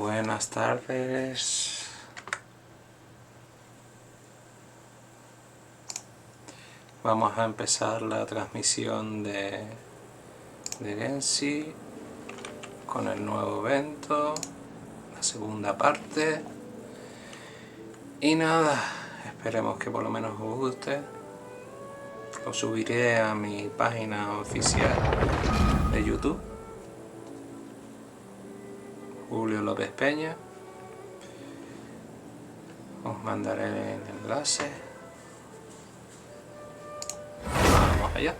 Buenas tardes. Vamos a empezar la transmisión de Gensi con el nuevo evento, la segunda parte. Y nada, esperemos que por lo menos os guste. Lo subiré a mi página oficial de YouTube, Julio López Peña. Os mandaré el enlace. Vamos allá.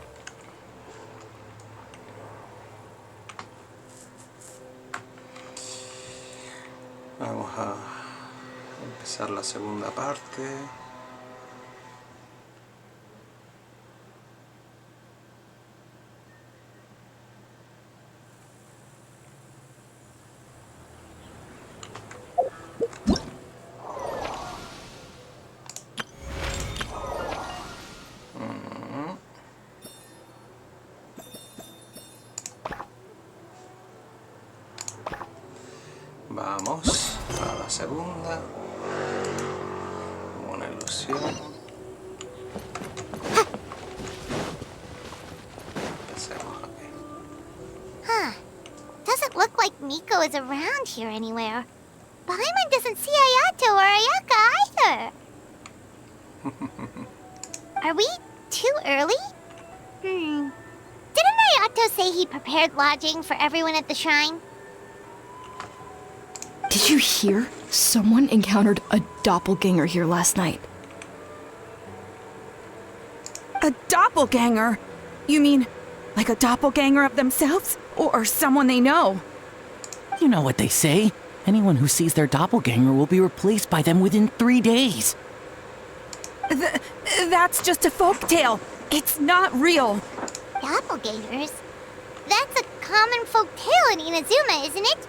Vamos a empezar la segunda parte. Vamos a la segunda, una ilusión. Empecemos aquí. Doesn't look like Miko is around here anywhere. Paimon doesn't see Ayato or Ayaka either. Are we too early? Didn't Ayato say he prepared lodging for everyone at the shrine? Did you hear? Someone encountered a doppelganger here last night. A doppelganger? You mean, like a doppelganger of themselves? Or someone they know? You know what they say. Anyone who sees their doppelganger will be replaced by them within 3 days. That's just a folktale. It's not real. Doppelgangers? That's a common folk tale in Inazuma, isn't it?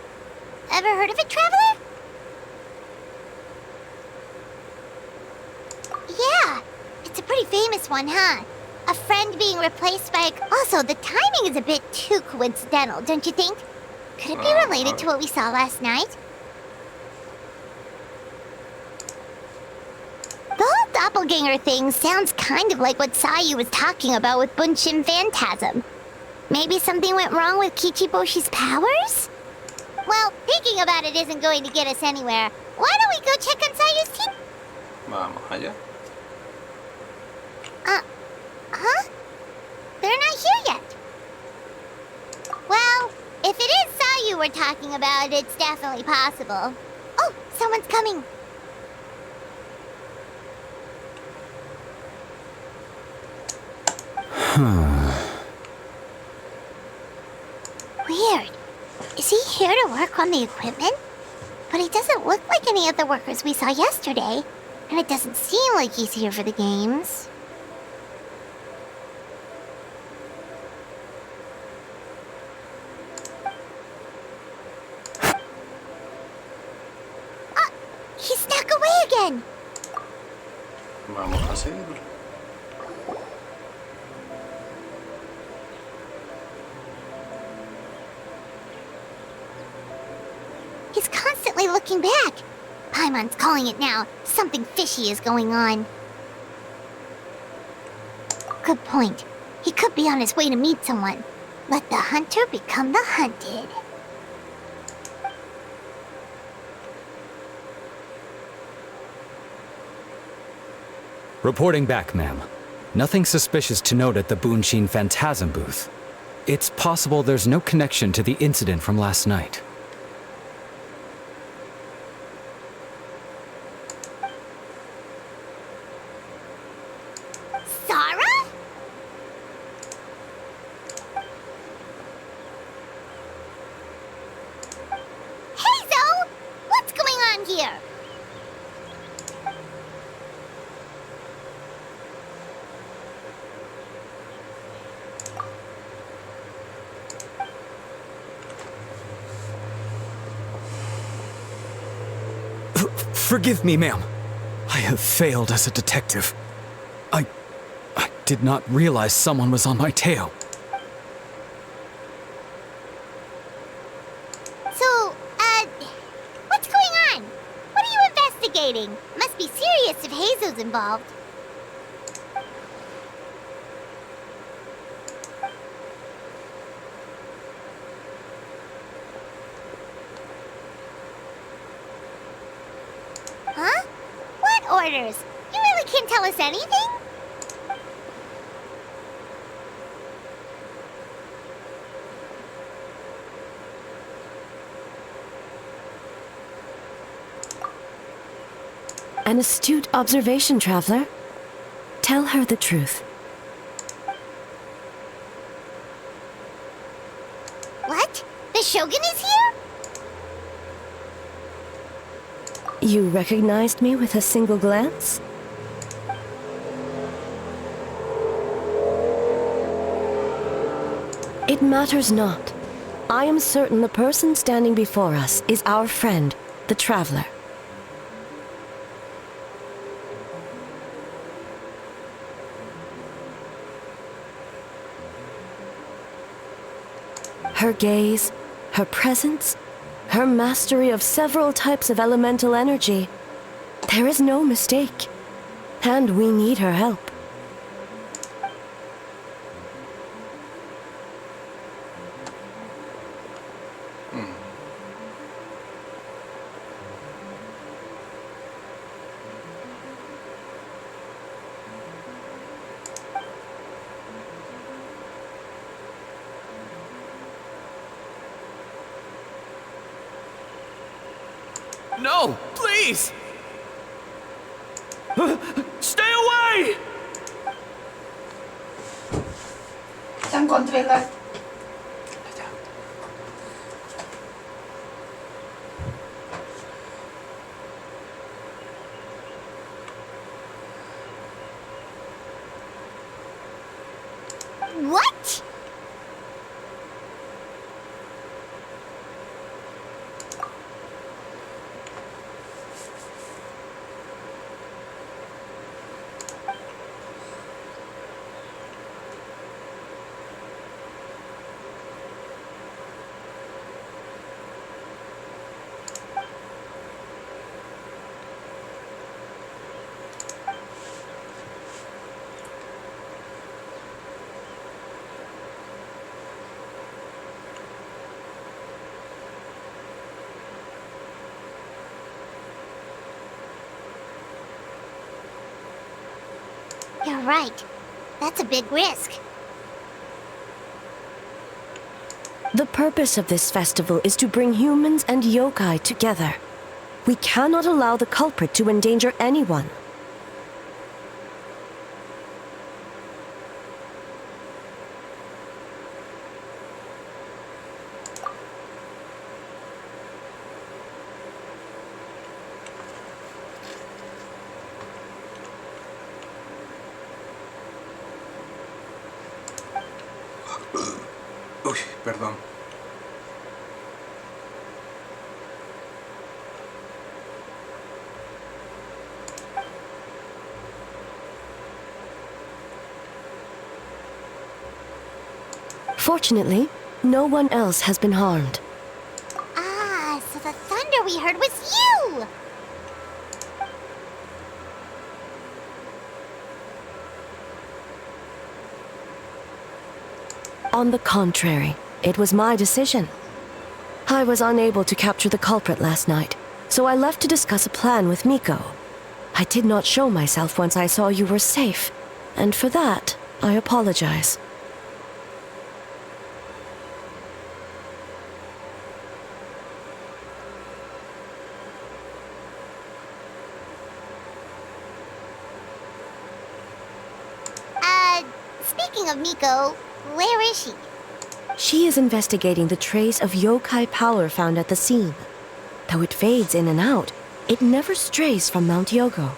Ever heard of it, Traveler? Yeah, it's a pretty famous one, huh? A friend being replaced by a... Also, the timing is a bit too coincidental, don't you think? Could it be related to what we saw last night? The whole doppelganger thing sounds kind of like what Sayu was talking about with Bunshin Phantasm. Maybe something went wrong with Kichiboshi's powers? Well, thinking about it isn't going to get us anywhere. Why don't we go check on Sayu's team? Vamos allá. Huh? They're not here yet. Well, if it is Sayu we're talking about, it's definitely possible. Oh, someone's coming. Weird. Is he here to work on the equipment? But he doesn't look like any of the workers we saw yesterday. And it doesn't seem like he's here for the games. He snuck away again! Vamos a seguirlo. He's constantly looking back. Paimon's calling it now. Something fishy is going on. Good point. He could be on his way to meet someone. Let the hunter become the hunted. Reporting back, ma'am. Nothing suspicious to note at the Bunshin Phantasm booth. It's possible there's no connection to the incident from last night. Zara? Hey, Zoe! What's going on here? Forgive me, ma'am. I have failed as a detective. I did not realize someone was on my tail. So, investigating. Must be serious if Heizo's involved. Huh? What orders? You really can't tell us anything? An astute observation, traveler. Tell her the truth. What? The Shogun is here? You recognized me with a single glance? It matters not. I am certain the person standing before us is our friend, the traveler. Her gaze, her presence, her mastery of several types of elemental energy. There is no mistake. And we need her help. No, please! Stay away! Ya encontré la... What? You're right. That's a big risk. The purpose of this festival is to bring humans and yokai together. We cannot allow the culprit to endanger anyone. Uy, perdón. Fortunately, no one else has been harmed. Ah, so the thunder we heard was you! On the contrary, it was my decision. I was unable to capture the culprit last night, so I left to discuss a plan with Miko. I did not show myself once I saw you were safe, and for that, I apologize. Speaking of Miko, where is she? She is investigating the trace of yokai power found at the scene. Though it fades in and out, it never strays from Mount Yogo.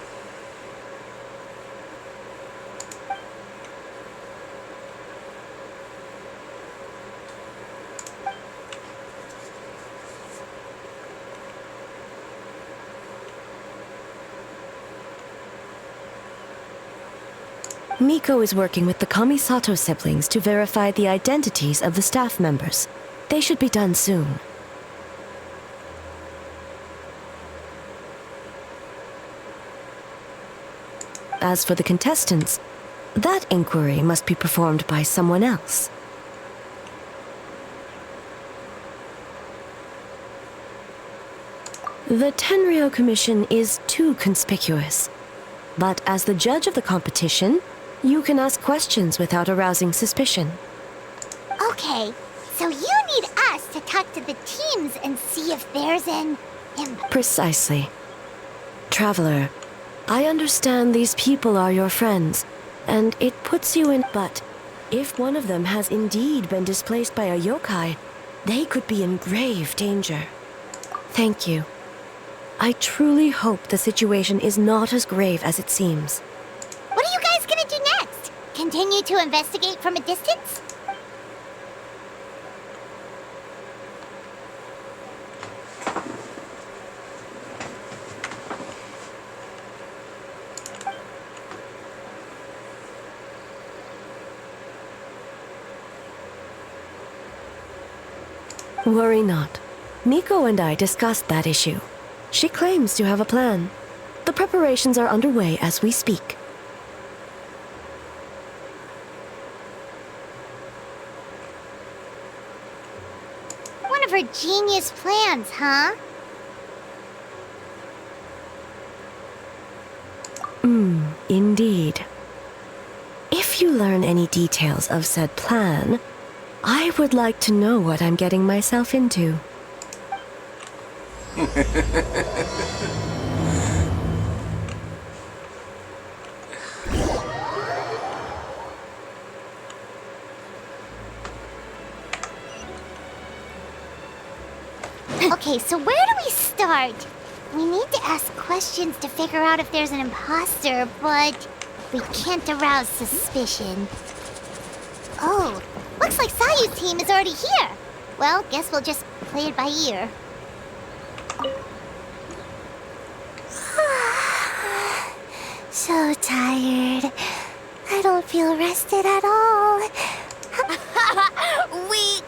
Miko is working with the Kamisato siblings to verify the identities of the staff members. They should be done soon. As for the contestants, that inquiry must be performed by someone else. The Tenryo Commission is too conspicuous. But as the judge of the competition, you can ask questions without arousing suspicion. Okay, so you need us to talk to the teams and see if there's an Precisely. Traveler, I understand these people are your friends, and it puts you in. But if one of them has indeed been displaced by a yokai, they could be in grave danger. Thank you. I truly hope the situation is not as grave as it seems. What are you guys gonna do next? Continue to investigate from a distance? Worry not. Miko and I discussed that issue. She claims to have a plan. The preparations are underway as we speak. One of her genius plans, huh? Indeed. If you learn any details of said plan, I would like to know what I'm getting myself into. Okay, so where do we start? We need to ask questions to figure out if there's an imposter, but we can't arouse suspicion. Oh, looks like Sayu's team is already here. Well, guess we'll just play it by ear. So tired. I don't feel rested at all. We...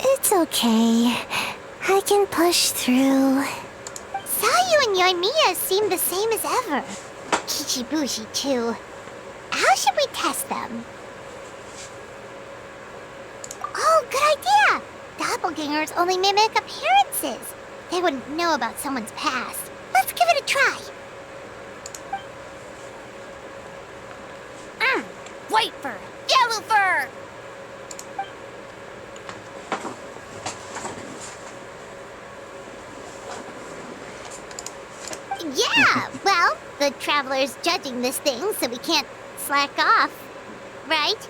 It's okay. I can push through. Sayu and Yoimiya seem the same as ever. Kichibushi, too. How should we test them? Oh, good idea! Doppelgangers only mimic appearances. They wouldn't know about someone's past. Let's give it a try. White fur! Yellow fur! Yeah, well, the Traveler's judging this thing, so we can't slack off, right?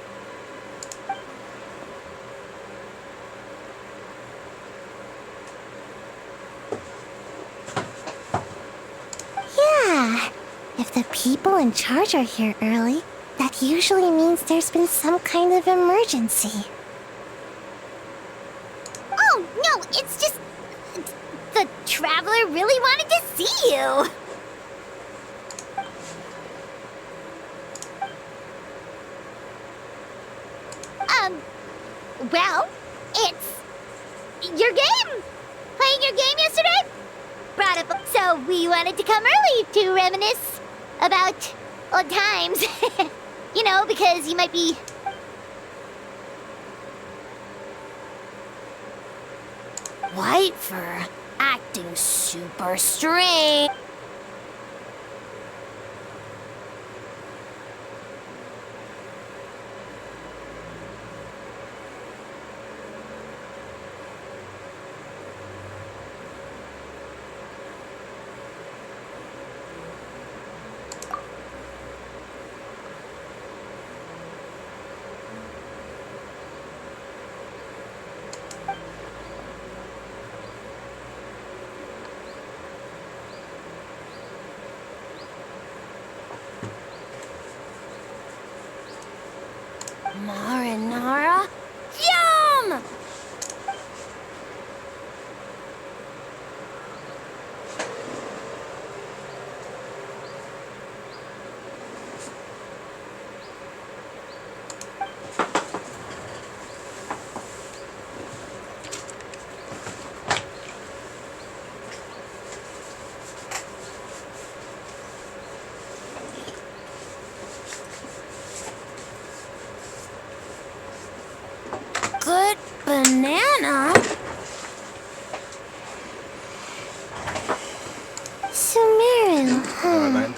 Yeah, if the people in charge are here early, that usually means there's been some kind of emergency. Oh, no, it's just... the Traveler really wanted to see you! Well, it's... your game! Playing your game yesterday? Brought up... so we wanted to come early to reminisce about old times. You know, because you might be... White fur, acting super strange.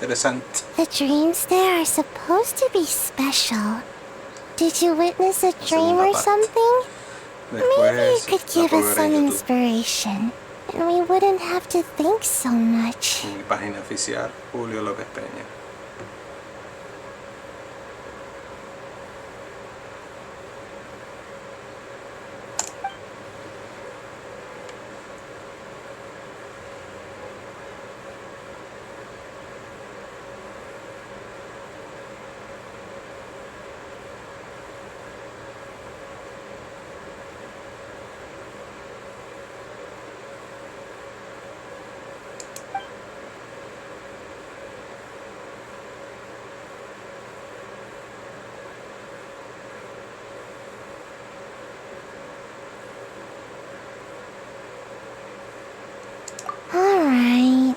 interesante. The dreams there are supposed to be special. Did you witness a dream segunda or parte. something? Maybe you Después could la give puedo us ver en some YouTube, inspiration, and we wouldn't have to think so much. en mi página oficial, Julio López Peña. Alright.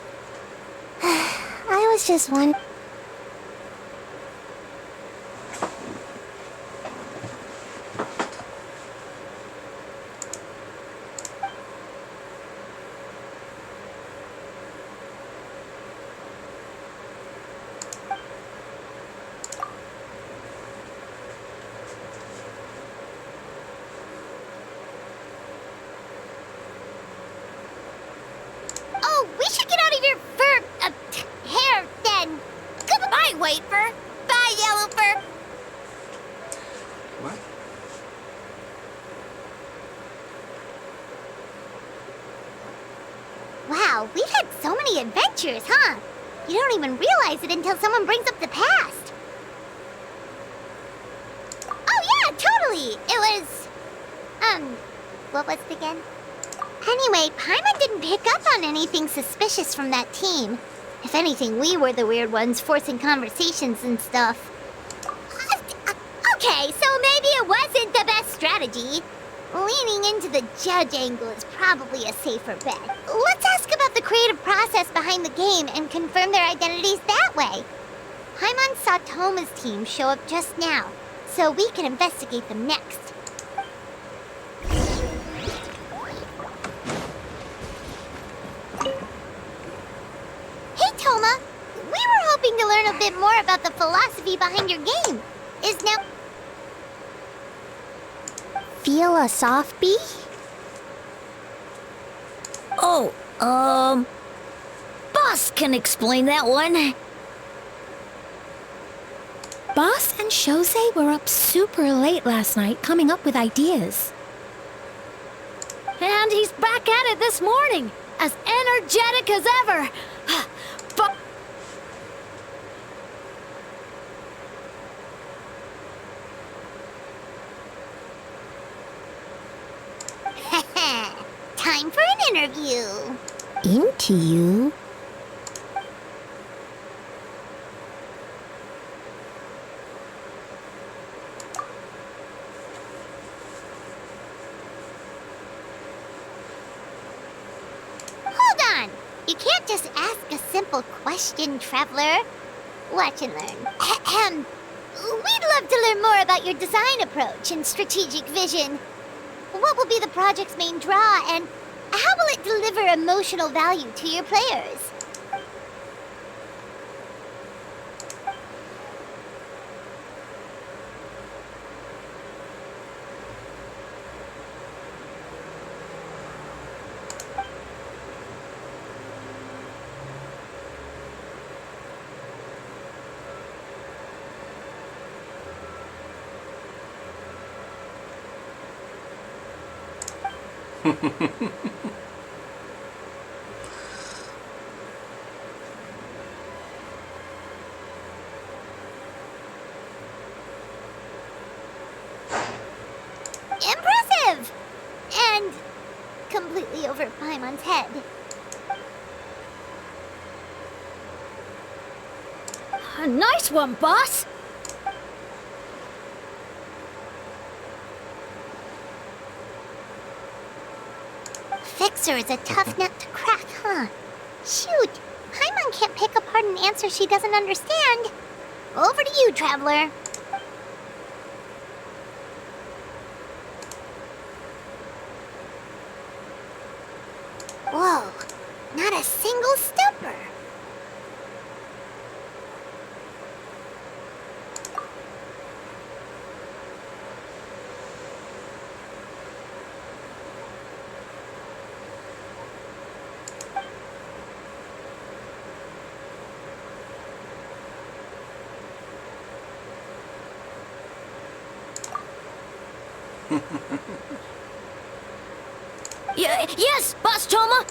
I was just wondering. Oh, we should get out of your hair then. Goodbye, white fur. Bye, yellow fur. What? Wow, we've had so many adventures, huh? You don't even realize it until someone brings up the past. Oh yeah, totally. It was, what was it again? Anyway, Paimon didn't pick up on anything suspicious from that team. If anything, we were the weird ones forcing conversations and stuff. Okay, so maybe it wasn't the best strategy. Leaning into the judge angle is probably a safer bet. Let's ask about the creative process behind the game and confirm their identities that way. Paimon saw Toma's team show up just now, so we can investigate them next. Hey, Toma! We were hoping to learn a bit more about the philosophy behind your game. Is now... Feel a soft bee? Oh, Boss can explain that one. Boss and Shosei were up super late last night coming up with ideas. And he's back at it this morning, as energetic as ever. But Time for an interview. Into you? Hold on! You can't just ask a simple question, traveler. Watch and learn. Ahem. We'd love to learn more about your design approach and strategic vision. What will be the project's main draw, and how will it deliver emotional value to your players? Impressive! And completely over Paimon's head. nice one, boss. Fixer is a tough nut to crack, huh? Shoot, Paimon can't pick apart an answer she doesn't understand. Over to you, traveler. Whoa, not a single stupor. Yes, Boss Toma.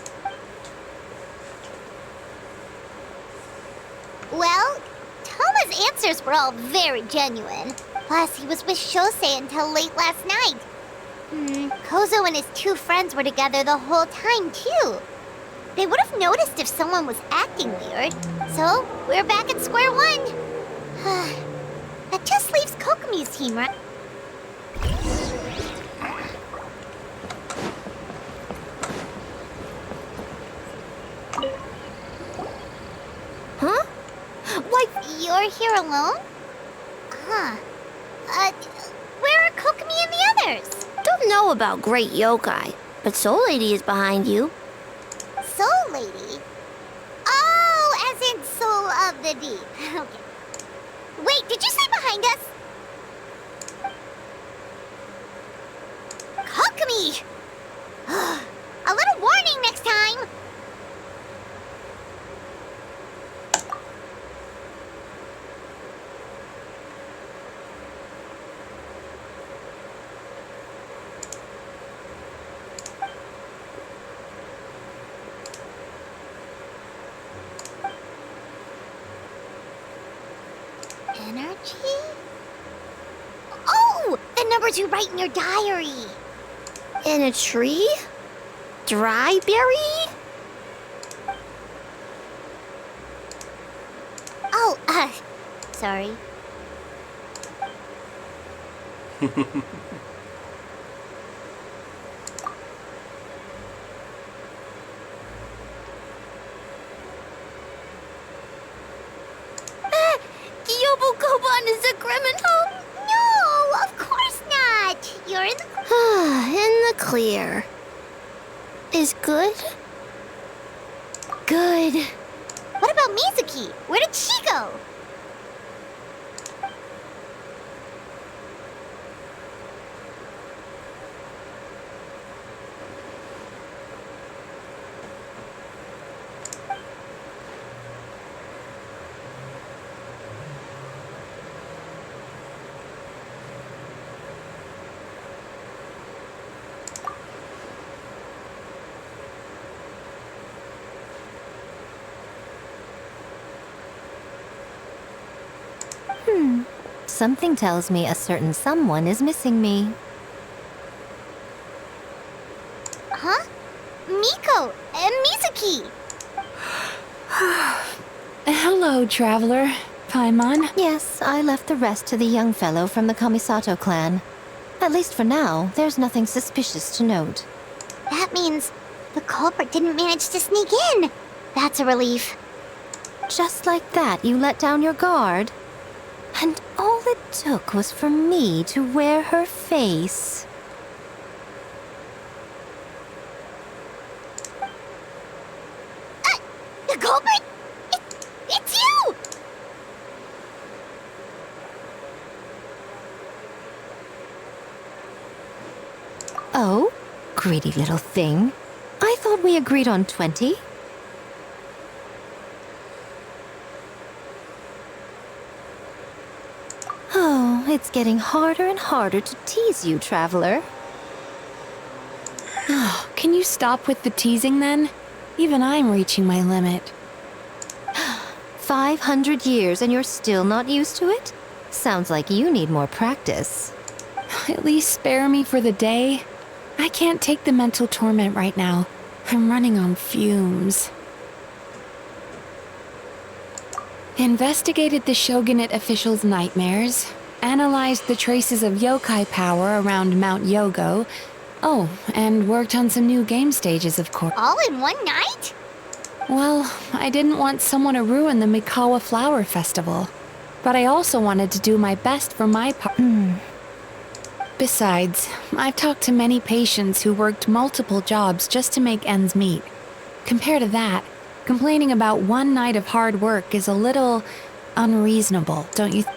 Well, Toma's answers were all very genuine. Plus, he was with Shosei until late last night. Kozo and his two friends were together the whole time, too. They would have noticed if someone was acting weird. So, we're back at square one. That just leaves Kokomi's team, right? Huh? Why? You're here alone? Huh. Where are Kokomi and the others? Don't know about Great Yokai, but Soul Lady is behind you. Soul Lady? Oh, as in Soul of the Deep. Okay. Wait, did you say behind us? Kokomi! A little warning next time! Energy? Oh! The numbers you write in your diary! In a tree? Dry berry? Oh, sorry. Kyobo Koban is a criminal? No, of course not! You're in the... In the clear. Is good? Good. What about Mizuki? Where did she go? Something tells me a certain someone is missing me. Huh? Miko and Mizuki! Hello, traveler. Paimon? Yes, I left the rest to the young fellow from the Kamisato clan. At least for now, there's nothing suspicious to note. That means the culprit didn't manage to sneak in. That's a relief. Just like that, you let down your guard? And all it took was for me to wear her face. The culprit? It's you! Oh? Greedy little thing. I thought we agreed on 20. Oh, it's getting harder and harder to tease you, traveler. Oh, can you stop with the teasing then? Even I'm reaching my limit. 500 years and you're still not used to it? Sounds like you need more practice. At least spare me for the day. I can't take the mental torment right now. I'm running on fumes. Investigated the shogunate officials' nightmares, analyzed the traces of yokai power around Mount Yogo. Oh, and worked on some new game stages, of course. All in one night? Well, I didn't want someone to ruin the Mikawa Flower Festival. But I also wanted to do my best for my part. Besides, I've talked to many patients who worked multiple jobs just to make ends meet. Compared to that, complaining about one night of hard work is a little unreasonable, don't you think?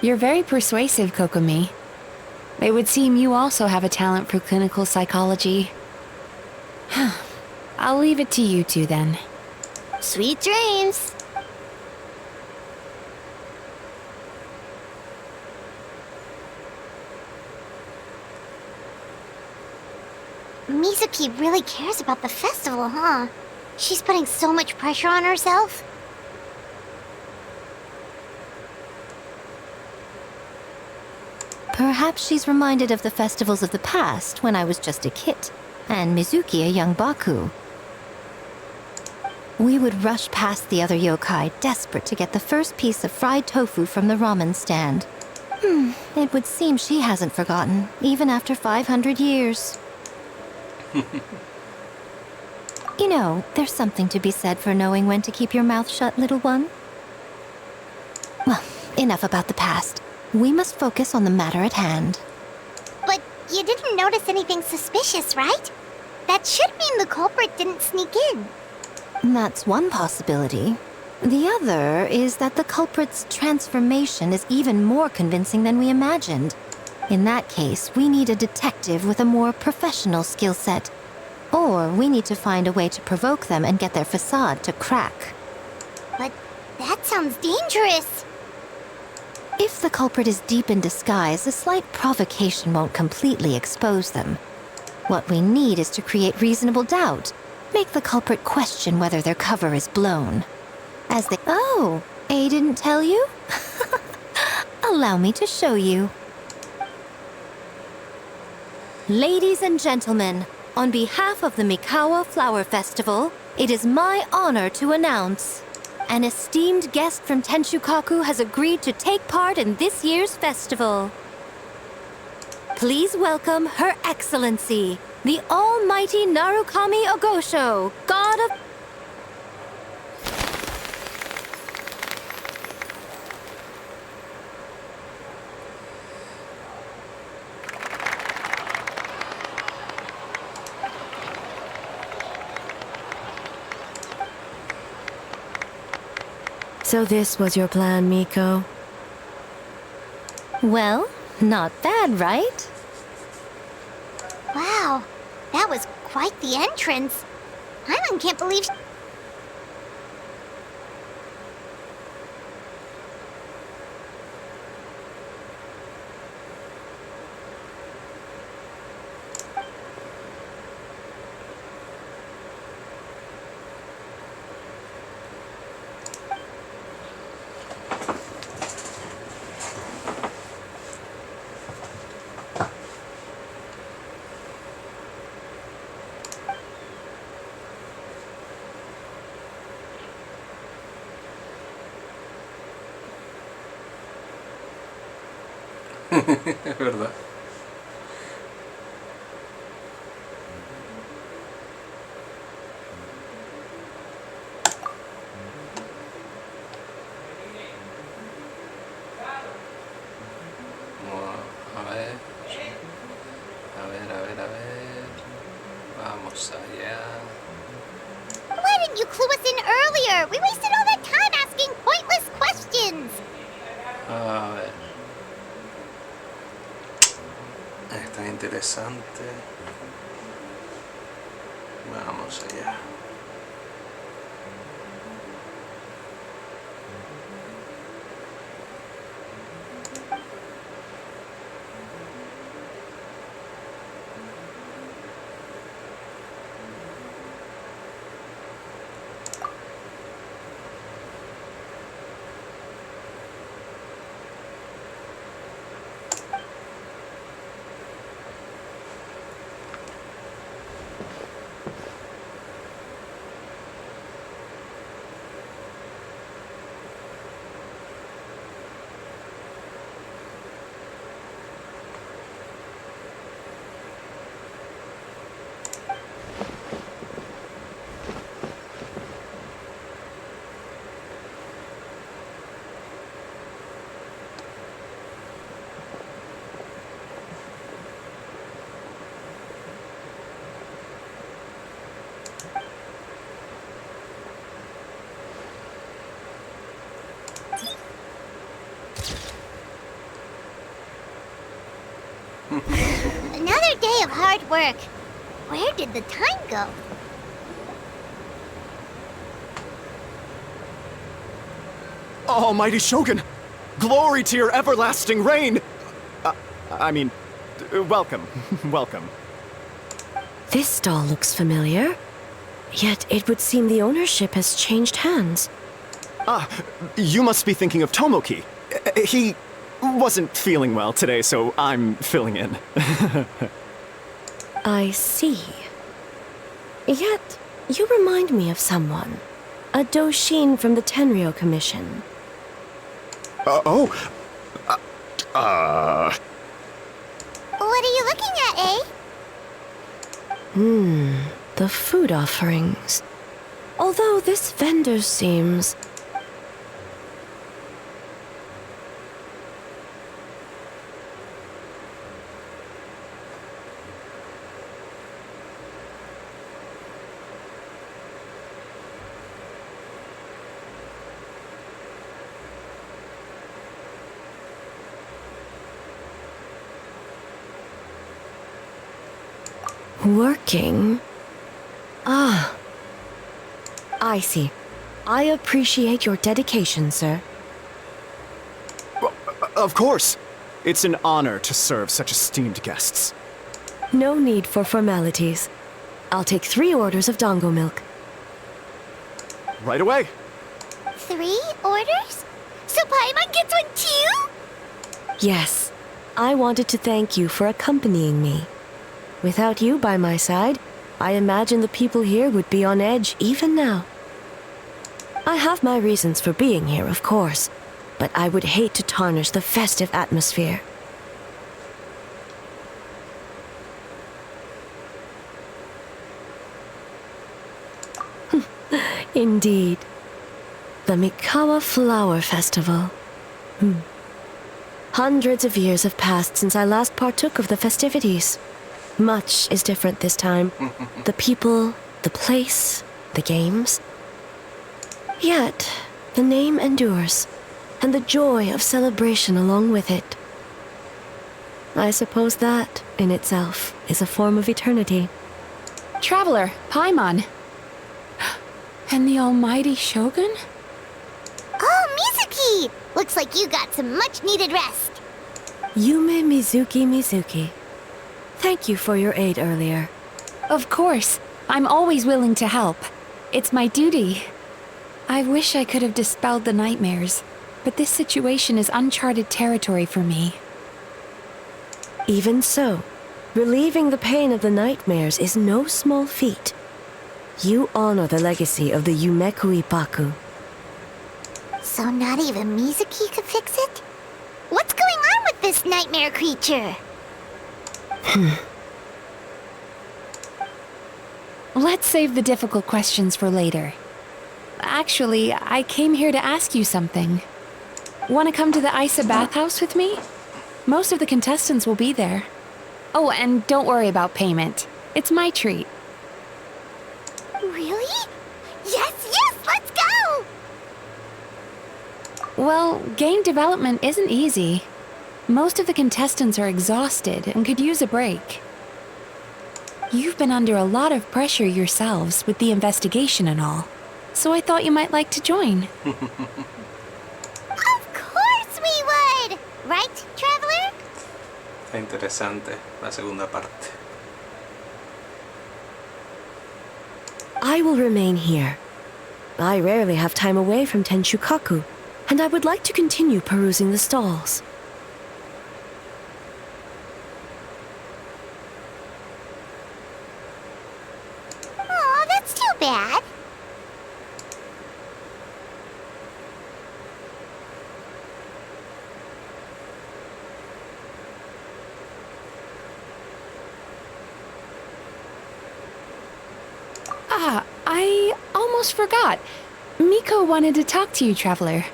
You're very persuasive, Kokomi. It would seem you also have a talent for clinical psychology. I'll leave it to you two then. Sweet dreams! Mizuki really cares about the festival, huh? She's putting so much pressure on herself. Perhaps she's reminded of the festivals of the past when I was just a kid, and Mizuki a young Baku. We would rush past the other yokai, desperate to get the first piece of fried tofu from the ramen stand. It would seem she hasn't forgotten, even after 500 years. You know, there's something to be said for knowing when to keep your mouth shut, little one. Well, enough about the past. We must focus on the matter at hand. But you didn't notice anything suspicious, right? That should mean the culprit didn't sneak in. That's one possibility. The other is that the culprit's transformation is even more convincing than we imagined. In that case, we need a detective with a more professional skill set. Or we need to find a way to provoke them and get their facade to crack. But that sounds dangerous. If the culprit is deep in disguise, a slight provocation won't completely expose them. What we need is to create reasonable doubt. Make the culprit question whether their cover is blown. As they— Oh, A didn't tell you? Allow me to show you. Ladies and gentlemen, on behalf of the Mikawa Flower Festival, it is my honor to announce an esteemed guest from Tenshukaku has agreed to take part in this year's festival. Please welcome Her Excellency, the Almighty Narukami Ogosho, God of— So this was your plan, Miko? Well, not bad, right? Wow, that was quite the entrance. Paimon can't believe— Es verdad. A ver. Vamos allá. Why didn't you clue us in earlier? We wasted all that time asking pointless questions. A ver. Está interesante. Vamos allá. Another day of hard work. Where did the time go? Almighty Shogun! Glory to your everlasting reign! Welcome. Welcome. This stall looks familiar. Yet it would seem the ownership has changed hands. You must be thinking of Tomoki. He wasn't feeling well today, so I'm filling in. I see. Yet, you remind me of someone. A Doshin from the Tenryo Commission. What are you looking at, eh? The food offerings. Although this vendor seems... working? Ah. I see. I appreciate your dedication, sir. Of course. It's an honor to serve such esteemed guests. No need for formalities. I'll take 3 orders of dango milk. Right away. 3 orders? So Paimon gets one too? Yes. I wanted to thank you for accompanying me. Without you by my side, I imagine the people here would be on edge even now. I have my reasons for being here, of course, but I would hate to tarnish the festive atmosphere. Indeed. The Mikawa Flower Festival. Hundreds of years have passed since I last partook of the festivities. Much is different this time. The people, the place, the games. Yet, the name endures, and the joy of celebration along with it. I suppose that, in itself, is a form of eternity. Traveler, Paimon. And the almighty Shogun? Oh, Mizuki! Looks like you got some much-needed rest. Yume Mizuki. Thank you for your aid earlier. Of course. I'm always willing to help. It's my duty. I wish I could have dispelled the nightmares, but this situation is uncharted territory for me. Even so, relieving the pain of the nightmares is no small feat. You honor the legacy of the Yumeku Ippaku. So not even Mizuki could fix it? What's going on with this nightmare creature? Let's save the difficult questions for later. Actually, I came here to ask you something. Want to come to the Isa bathhouse with me? Most of the contestants will be there. Oh, and don't worry about payment. It's my treat. Really? Yes, let's go! Well, game development isn't easy. Most of the contestants are exhausted and could use a break. You've been under a lot of pressure yourselves with the investigation and all, so I thought you might like to join. Of course we would! Right, Traveler? Está interesante la segunda parte. I will remain here. I rarely have time away from Tenshukaku, and I would like to continue perusing the stalls. Aw, that's too bad. I almost forgot. Miko wanted to talk to you, Traveler.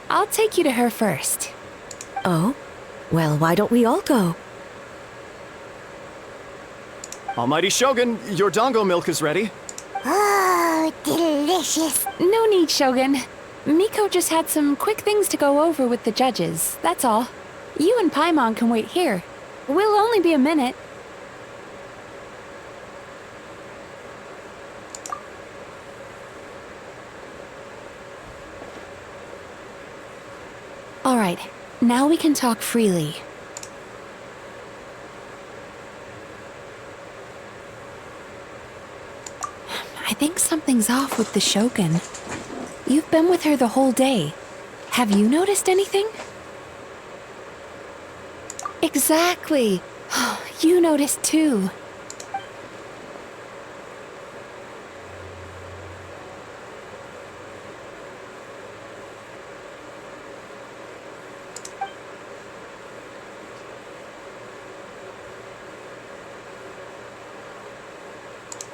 I'll take you to her first. Oh? Well, why don't we all go? Almighty Shogun, your dango milk is ready. Oh, delicious. No need, Shogun. Miko just had some quick things to go over with the judges, that's all. You and Paimon can wait here. We'll only be a minute. All right, now we can talk freely. I think something's off with the Shogun. You've been with her the whole day. Have you noticed anything? Exactly. You noticed too.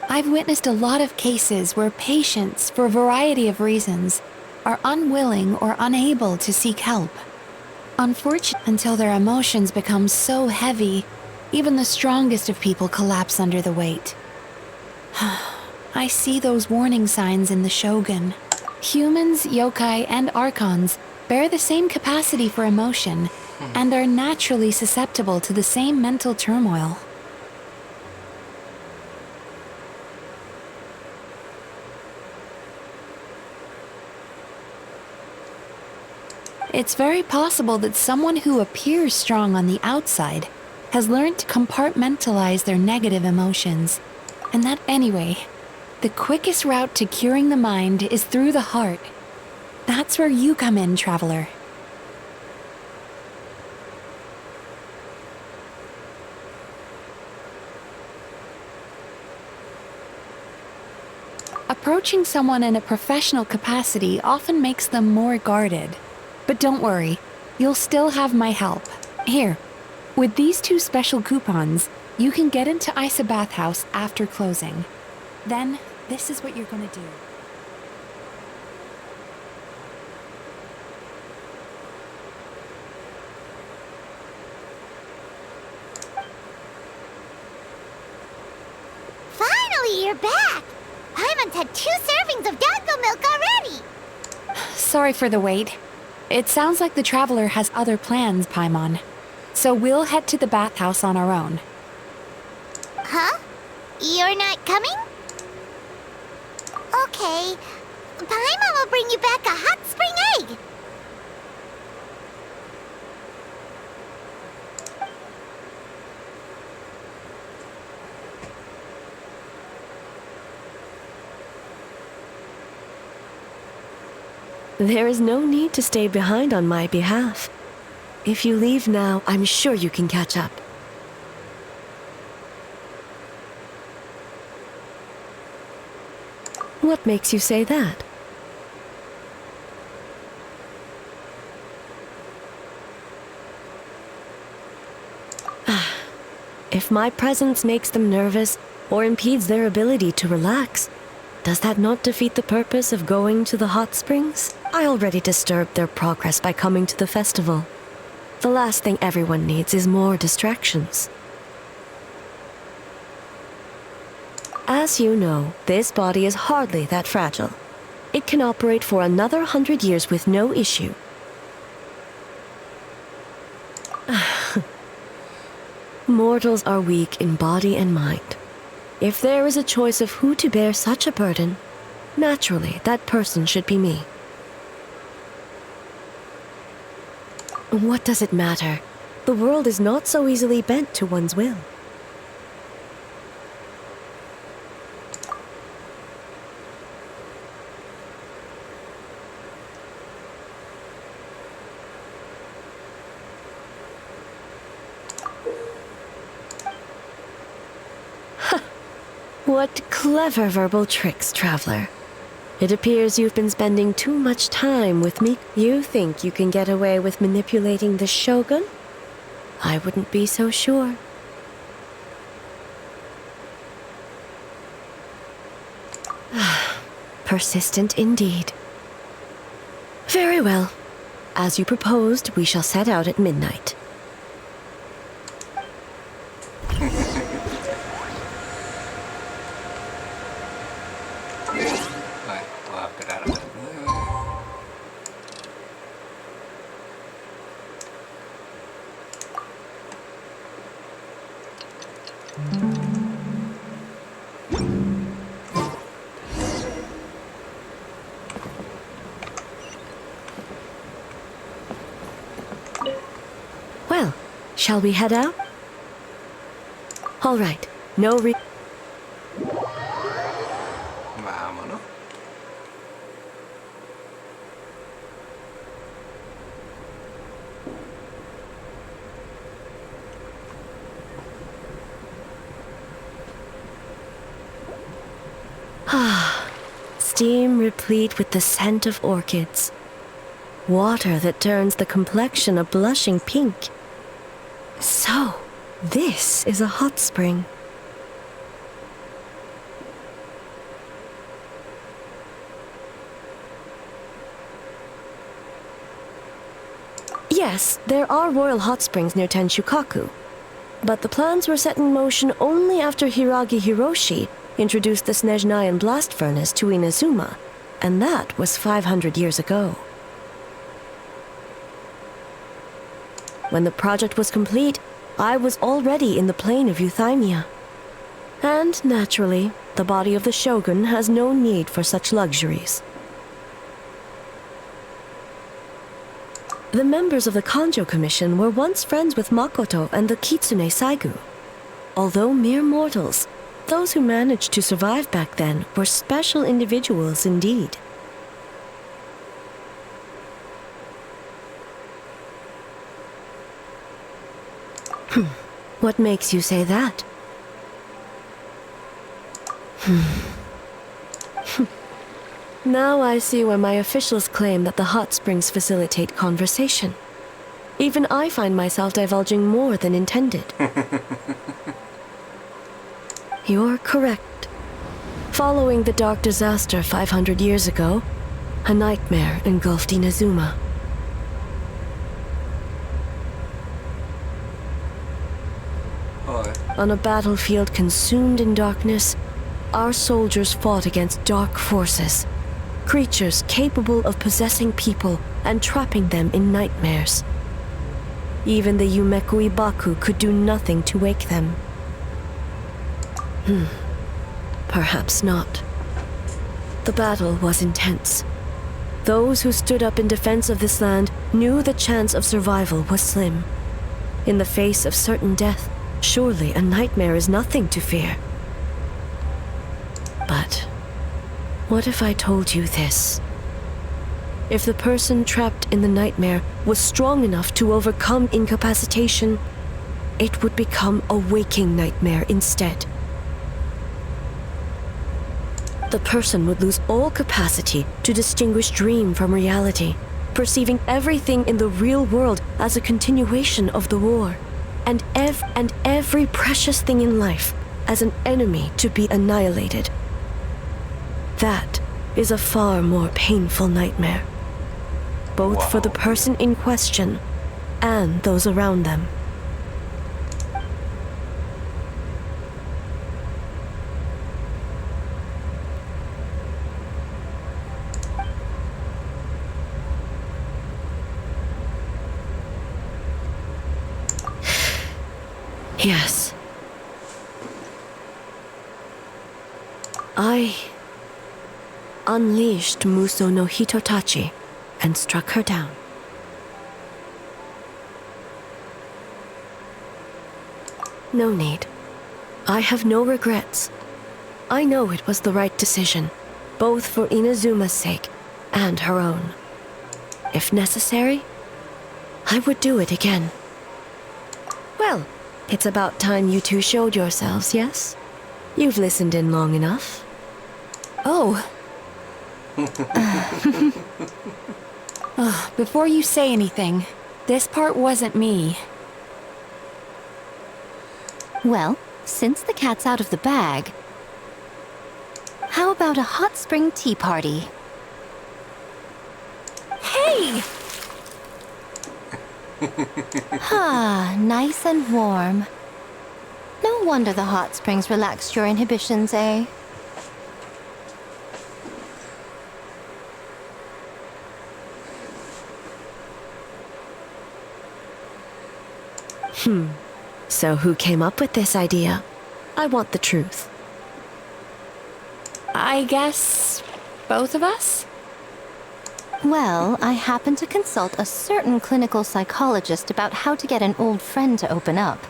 I've witnessed a lot of cases where patients, for a variety of reasons, are unwilling or unable to seek help. Unfortunately, until their emotions become so heavy, even the strongest of people collapse under the weight. I see those warning signs in the Shogun. Humans, yokai, and archons bear the same capacity for emotion and are naturally susceptible to the same mental turmoil. It's very possible that someone who appears strong on the outside has learned to compartmentalize their negative emotions. And that anyway, the quickest route to curing the mind is through the heart. That's where you come in, traveler. Approaching someone in a professional capacity often makes them more guarded. But don't worry, you'll still have my help. Here, with these 2 special coupons, you can get into Isa Bathhouse after closing. Then, this is what you're gonna do. Finally, you're back! Paimon's had 2 servings of Dango milk already! Sorry for the wait. It sounds like the traveler has other plans, Paimon. So we'll head to the bathhouse on our own. Huh? You're not coming? Okay. Paimon will bring you back a hot spring egg! There is no need to stay behind on my behalf. If you leave now, I'm sure you can catch up. What makes you say that? If my presence makes them nervous or impedes their ability to relax, does that not defeat the purpose of going to the hot springs? I already disturbed their progress by coming to the festival. The last thing everyone needs is more distractions. As you know, this body is hardly that fragile. It can operate for another 100 years with no issue. Mortals are weak in body and mind. If there is a choice of who to bear such a burden, naturally that person should be me. What does it matter? The world is not so easily bent to one's will. What clever verbal tricks, traveler. It appears you've been spending too much time with me. You think you can get away with manipulating the Shogun? I wouldn't be so sure. Persistent indeed. Very well. As you proposed, we shall set out at midnight. Shall we head out? All right. Vámonos. Steam replete with the scent of orchids. Water that turns the complexion a blushing pink. So, this is a hot spring. Yes, there are royal hot springs near Tenshukaku, but the plans were set in motion only after Hiragi Hiroshi introduced the Snezhnayan blast furnace to Inazuma, and that was 500 years ago. When the project was complete, I was already in the plain of Euthymia. And naturally, the body of the shogun has no need for such luxuries. The members of the Kanjo Commission were once friends with Makoto and the Kitsune Saigu. Although mere mortals, those who managed to survive back then were special individuals indeed. What makes you say that? Now I see why my officials claim that the hot springs facilitate conversation. Even I find myself divulging more than intended. You're correct. Following the dark disaster 500 years ago, a nightmare engulfed Inazuma. On a battlefield consumed in darkness, our soldiers fought against dark forces, creatures capable of possessing people and trapping them in nightmares. Even the Yumeku Ibaku could do nothing to wake them. Perhaps not. The battle was intense. Those who stood up in defense of this land knew the chance of survival was slim. In the face of certain death, surely a nightmare is nothing to fear. But what if I told you this? If the person trapped in the nightmare was strong enough to overcome incapacitation, it would become a waking nightmare instead. The person would lose all capacity to distinguish dream from reality, perceiving everything in the real world as a continuation of the war, and every precious thing in life as an enemy to be annihilated. That is a far more painful nightmare, both for the person in question and those around them. Yes. I unleashed Muso no Hitotachi and struck her down. No need. I have no regrets. I know it was the right decision, both for Inazuma's sake and her own. If necessary, I would do it again. Well, it's about time you two showed yourselves, yes? You've listened in long enough. Oh. Before you say anything, this part wasn't me. Well, since the cat's out of the bag, how about a hot spring tea party? Hey! Nice and warm. No wonder the hot springs relaxed your inhibitions, eh? So who came up with this idea? I want the truth. I guess both of us? Well, I happened to consult a certain clinical psychologist about how to get an old friend to open up.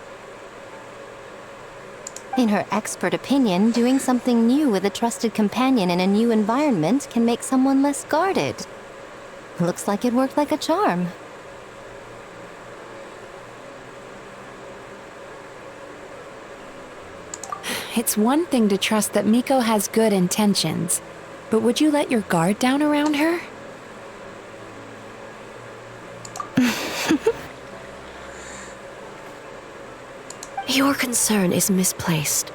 In her expert opinion, doing something new with a trusted companion in a new environment can make someone less guarded. Looks like it worked like a charm. It's one thing to trust that Miko has good intentions, but would you let your guard down around her? Your concern is misplaced.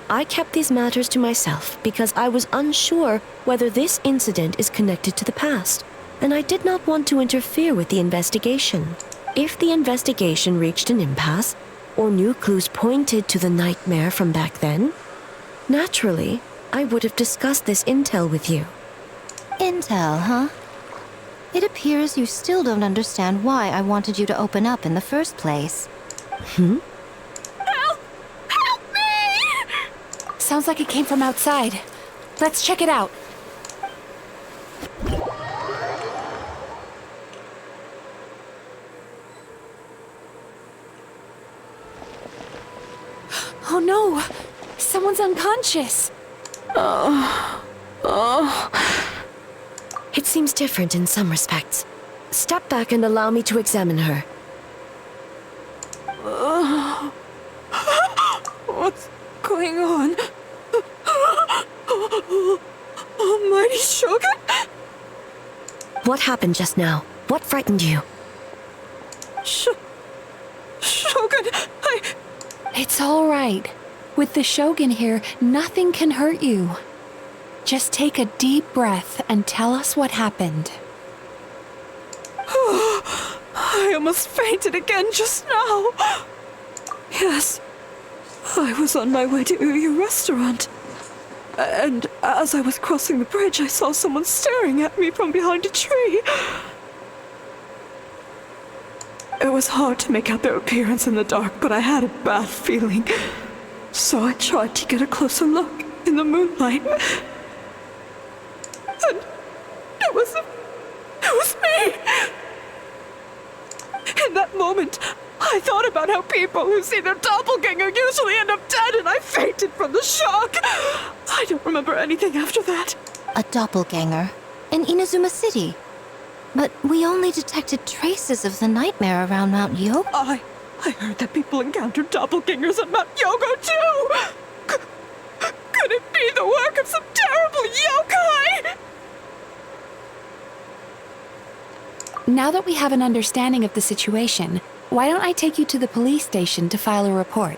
I kept these matters to myself because I was unsure whether this incident is connected to the past, and I did not want to interfere with the investigation. If the investigation reached an impasse, or new clues pointed to the nightmare from back then, naturally, I would have discussed this intel with you. Intel, huh? It appears you still don't understand why I wanted you to open up in the first place. Sounds like it came from outside. Let's check it out. Oh no! Someone's unconscious! It seems different in some respects. Step back and allow me to examine her. What's going on? Almighty Shogun? What happened just now? What frightened you? Shogun, It's all right. With the Shogun here, nothing can hurt you. Just take a deep breath and tell us what happened. I almost fainted again just now. Yes, I was on my way to your restaurant. And as I was crossing the bridge, I saw someone staring at me from behind a tree. It was hard to make out their appearance in the dark, but I had a bad feeling. So I tried to get a closer look in the moonlight. And it was me! In that moment, I thought about how people who see their doppelganger usually end up dead, and I fainted from the shock. I don't remember anything after that. A doppelganger? In Inazuma City? But we only detected traces of the nightmare around Mount Yogo. I heard that people encountered doppelgangers at Mount Yogo too! Could it be the work of some terrible yokai? Now that we have an understanding of the situation, why don't I take you to the police station to file a report?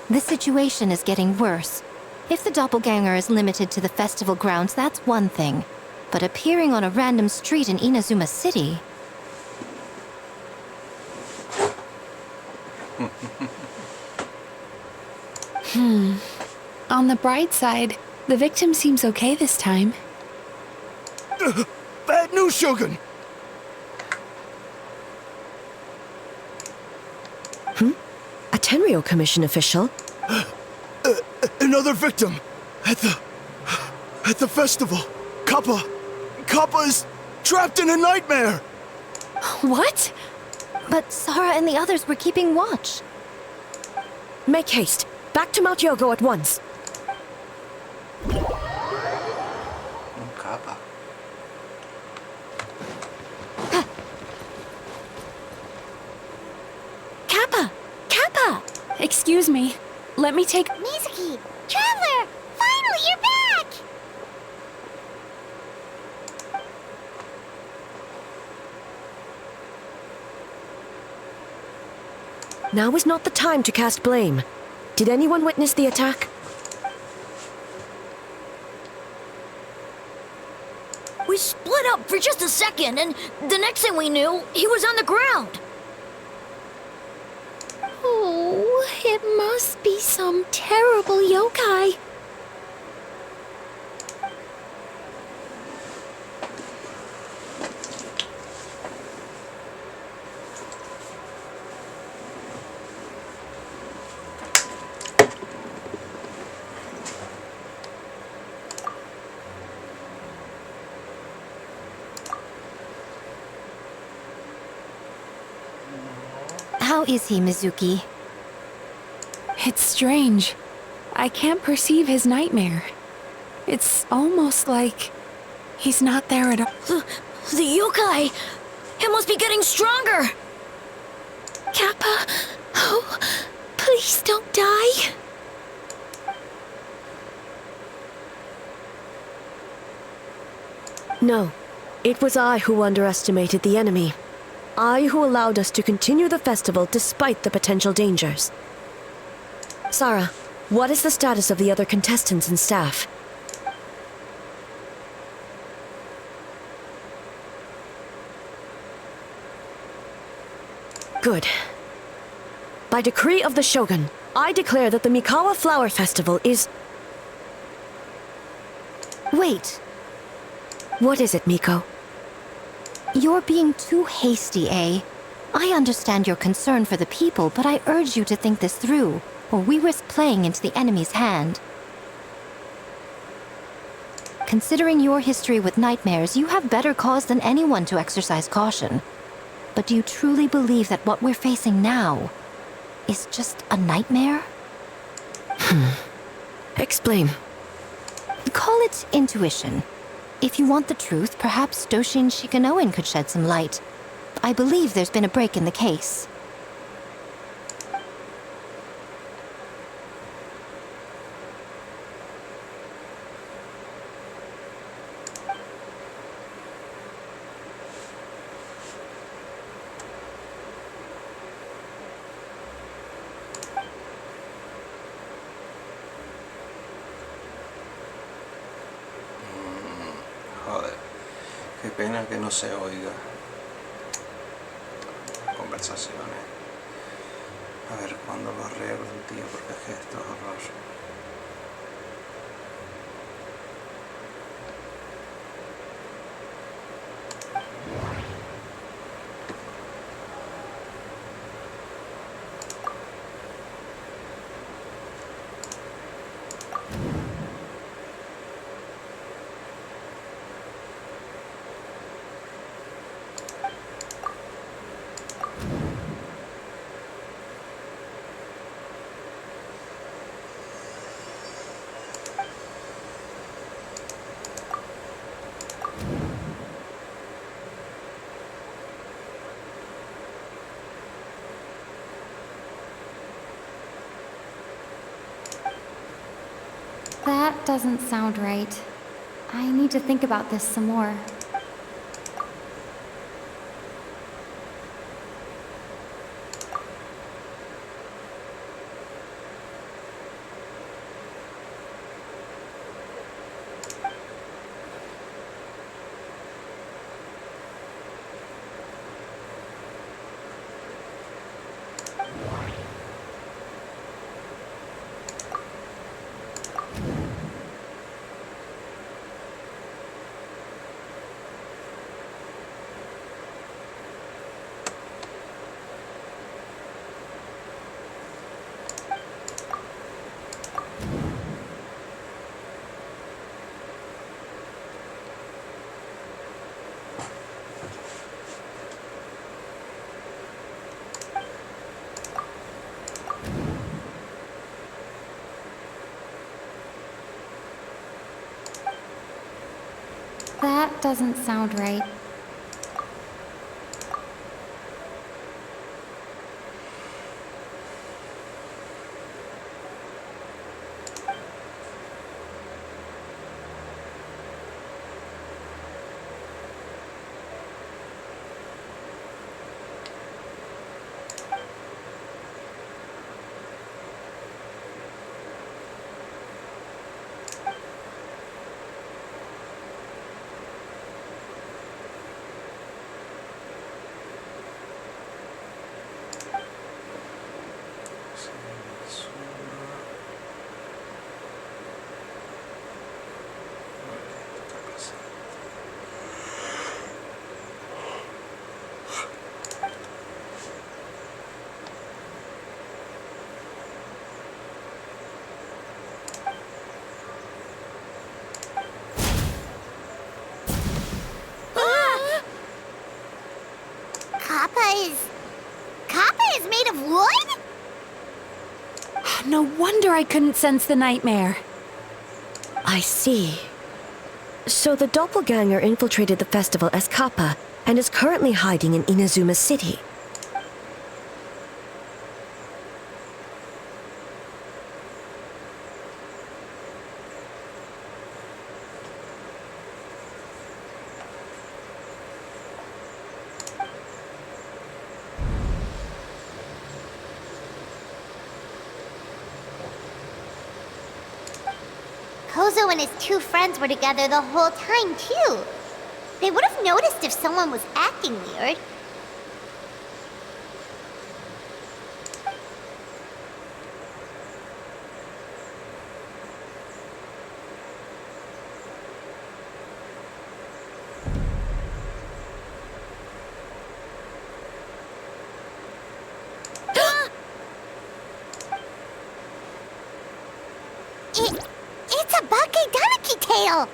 The situation is getting worse. If the doppelganger is limited to the festival grounds, that's one thing. But appearing on a random street in Inazuma City... On the bright side, the victim seems okay this time. Bad news, Shogun! A Tenryo Commission official? Another victim! At the festival! Kappa is trapped in a nightmare! What? But Sara and the others were keeping watch. Make haste. Back to Mount Yogo at once. Kappa. Kappa! Excuse me. Let me take... Mizuki! Traveler! Finally, you're back! Now is not the time to cast blame. Did anyone witness the attack? We split up for just a second, and the next thing we knew, he was on the ground. Oh, it must be some terrible yokai. How is he, Mizuki? It's strange. I can't perceive his nightmare. It's almost like he's not there at all. The yokai! It must be getting stronger! Kappa, oh, please don't die. No, it was I who underestimated the enemy. I who allowed us to continue the festival despite the potential dangers. Sarah, what is the status of the other contestants and staff? Good. By decree of the Shogun, I declare that the Mikawa Flower Festival is... Wait. What is it, Miko? You're being too hasty, eh? I understand your concern for the people, but I urge you to think this through, or we risk playing into the enemy's hand. Considering your history with nightmares, you have better cause than anyone to exercise caution. But do you truly believe that what we're facing now is just a nightmare? Explain. Call it intuition. If you want the truth, perhaps Doshin Shikanoin could shed some light. I believe there's been a break in the case. Joder, qué pena que no se oiga conversaciones. A ver cuándo lo arreglan, tío, porque es que esto es horroroso. That doesn't sound right. I need to think about this some more. That doesn't sound right. Kappa is made of No wonder I couldn't sense the nightmare. I see. So the doppelganger infiltrated the festival as Kappa and is currently hiding in Inazuma City. Kozo and his two friends were together the whole time, too. They would have noticed if someone was acting weird. It's a Bakeganeki tail!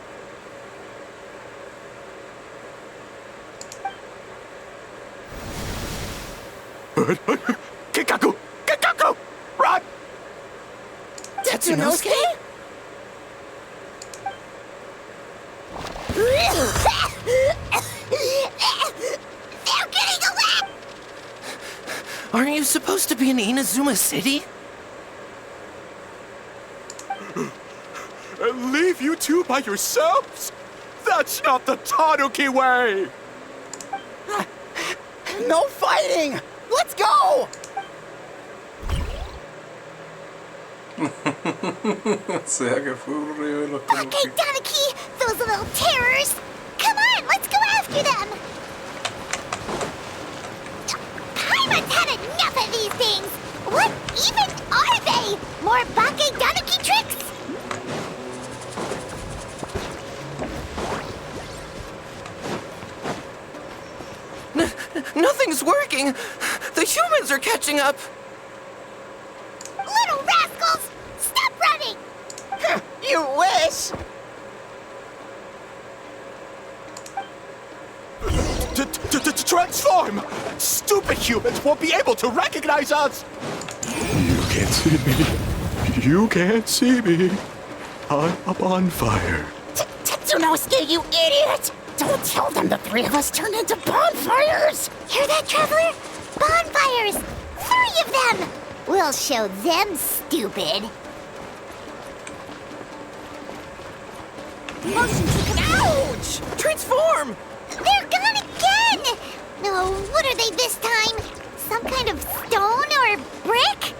Kikaku! Kikaku! Run! Tetsunosuke? They're getting away! Aren't you supposed to be in Inazuma City? And leave you two by yourselves? That's not the Tanuki way! No fighting! Let's go! O sea que fue un río de los Bakeganeki! Those little terrors! Come on, let's go after them! Paimon's had enough of these things! What even are they? More Bakeganeki tricks? Nothing's working! The humans are catching up! Little rascals! Stop running! You wish! Transform! Stupid humans won't be able to recognize us! You can't see me. You can't see me. I'm up on fire. Tetsunosuke, you idiot! Don't tell them the three of us turned into bonfires! Hear that, Traveler? Bonfires! 3 of them! We'll show them, stupid. Motion to ouch! Transform! They're gone again! No, what are they this time? Some kind of stone or brick?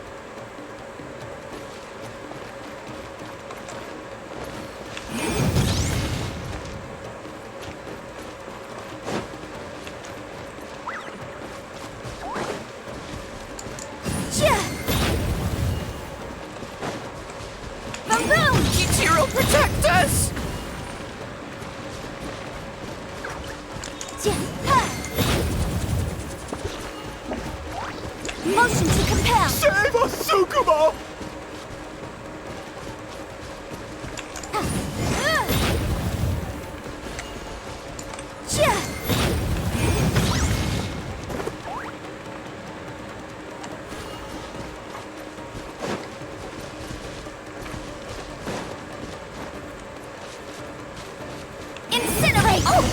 Around! Kichiro, protect us! Motion to compel! Save us, Tsukumo! Incinerate! Oh!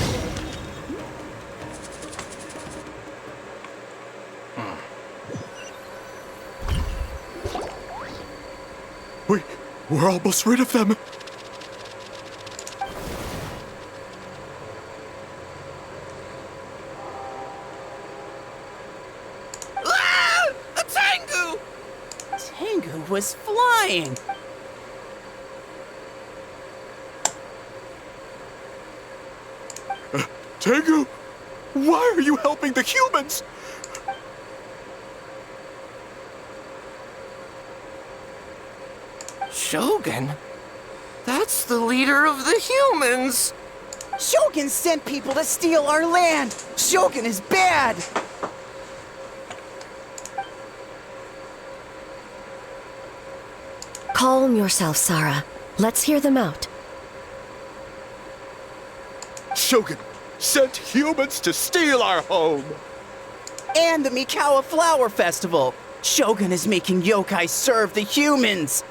We're almost rid of them. Ah! A Tengu! Tengu was flying. Tengu, why are you helping the humans? Shogun? That's the leader of the humans! Shogun sent people to steal our land! Shogun is bad! Calm yourself, Sarah. Let's hear them out. Shogun sent humans to steal our home. And the Mikawa Flower Festival. Shogun is making yokai serve the humans!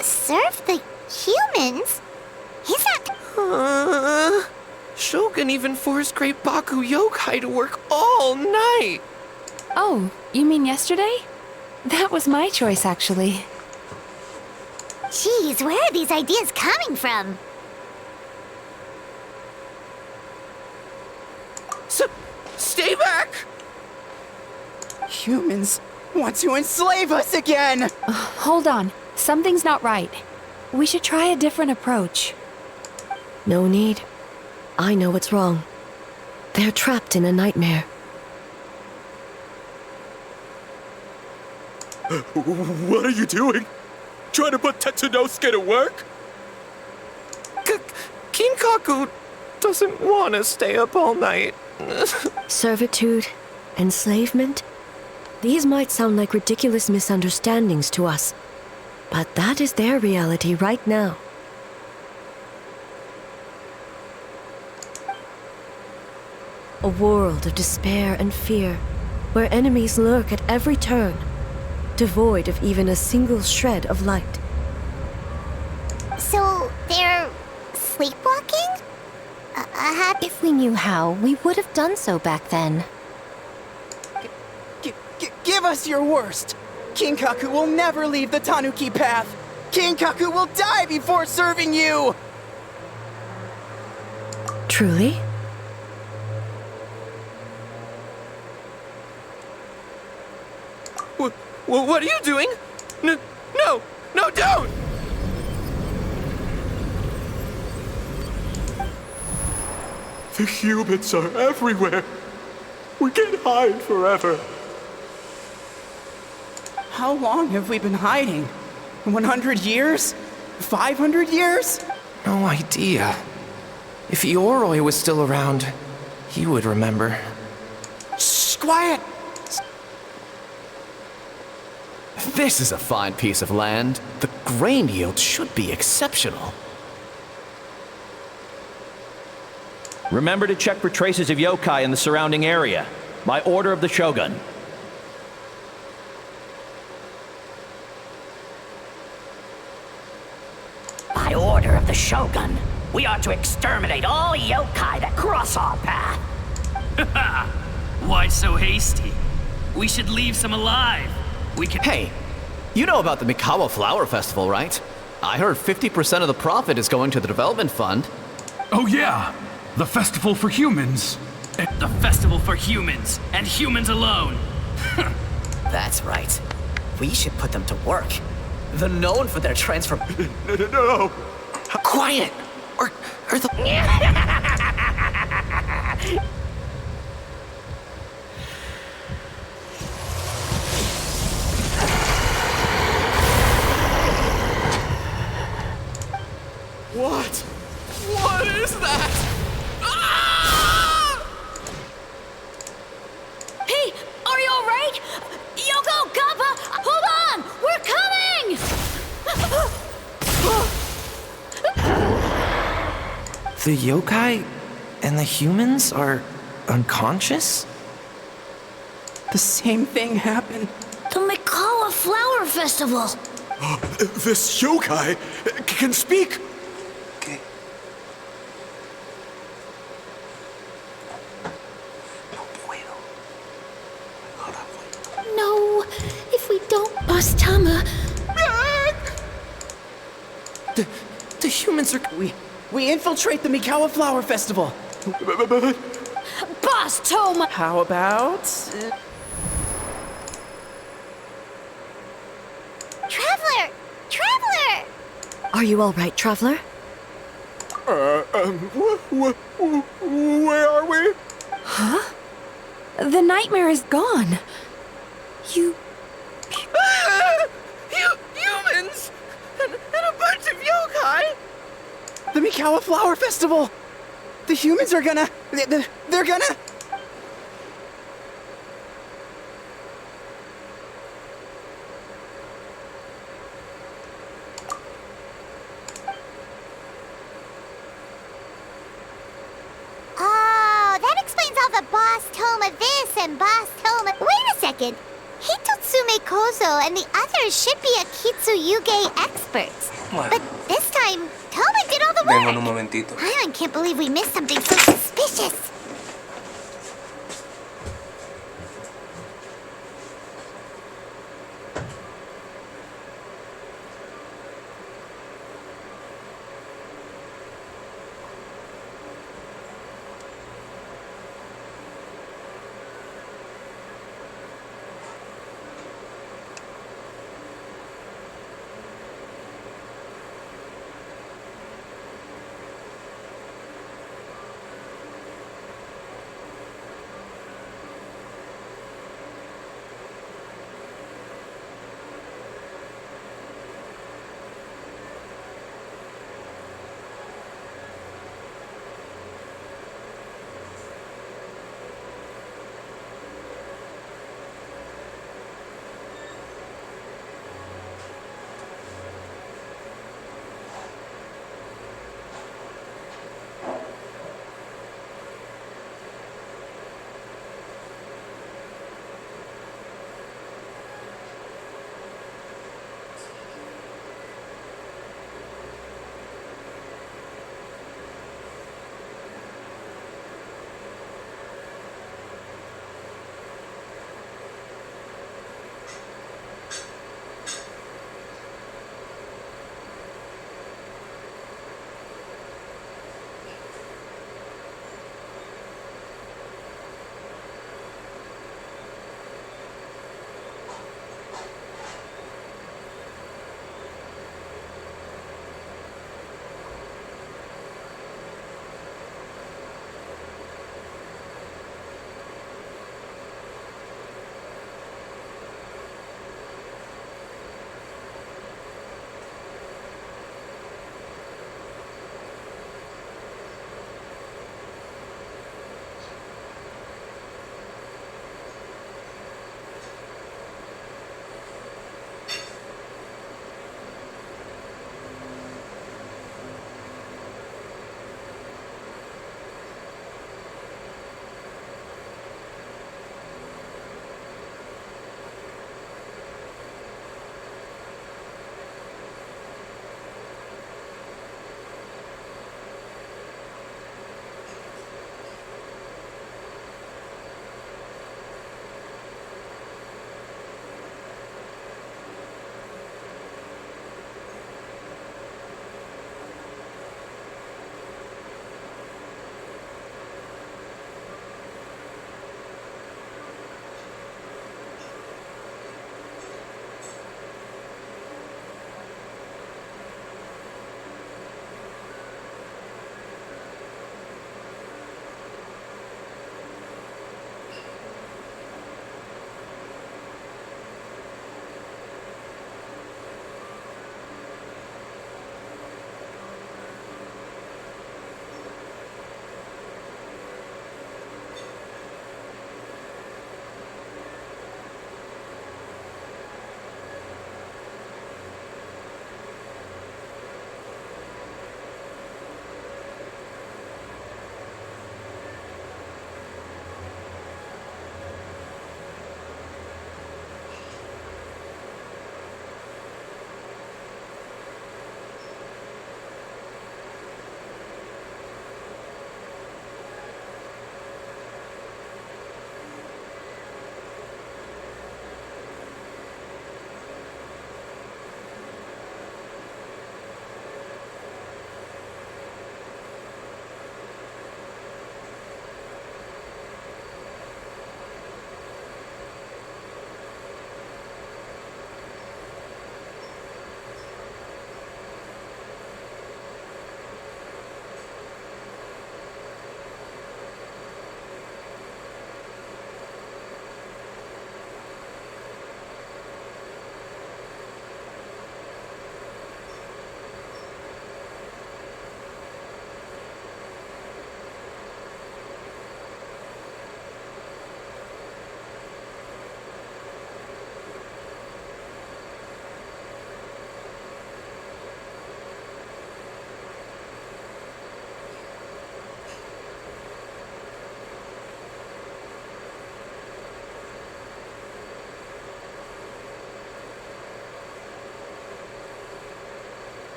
Serve the humans? He's not... Shogun even forced Great Baku yokai to work all night! Oh, you mean yesterday? That was my choice, actually. Jeez, where are these ideas coming from? Stay back! Humans want to enslave us again! Hold on. Something's not right. We should try a different approach. No need. I know what's wrong. They're trapped in a nightmare. What are you doing? Trying to put Tetsunosuke to work? Kinkaku doesn't want to stay up all night. Servitude, enslavement? These might sound like ridiculous misunderstandings to us, but that is their reality right now. A world of despair and fear, where enemies lurk at every turn, devoid of even a single shred of light. So, they're sleepwalking? If we knew how, we would have done so back then. Give us your worst! Kinkaku will never leave the Tanuki path! Kinkaku will die before serving you! Truly? What are you doing? No, don't! The humans are everywhere. We can't hide forever. How long have we been hiding? 100 years? 500 years? No idea. If Yoroi was still around, he would remember. Shh, quiet! This is a fine piece of land. The grain yield should be exceptional. Remember to check for traces of yokai in the surrounding area, by order of the Shogun. By order of the Shogun, we are to exterminate all yokai that cross our path. Why so hasty? We should leave some alive. We can. Hey, you know about the Mikawa Flower Festival, right? I heard 50% of the profit is going to the development fund. Oh yeah, the festival for humans. The festival for humans, and humans alone. That's right. We should put them to work. They're known for their transform. No. Quiet! Or the... What? What is that? Ah! Hey, are you alright? Yoko, Kappa, hold on! We're coming! The yokai and the humans are unconscious? The same thing happened. The Mikawa Flower Festival! This yokai can speak! No, if we don't bust Tama... The humans are... We infiltrate the Mikawa Flower Festival. Boss Toma! How about... Traveler! Traveler! Are you all right, Traveler? Where are we? Huh? The nightmare is gone. Humans! And a bunch of yokai! The Mikawa Flower Festival! The humans are gonna... They're gonna... Oh, that explains all the Boss Toma this and Boss Toma moment, wait a second. Hitotsume Kozo and the others should be Akitsuyuge experts. Bueno. But this time, Toma did all the Vengo en un work. momentito. I can't believe we missed something so suspicious.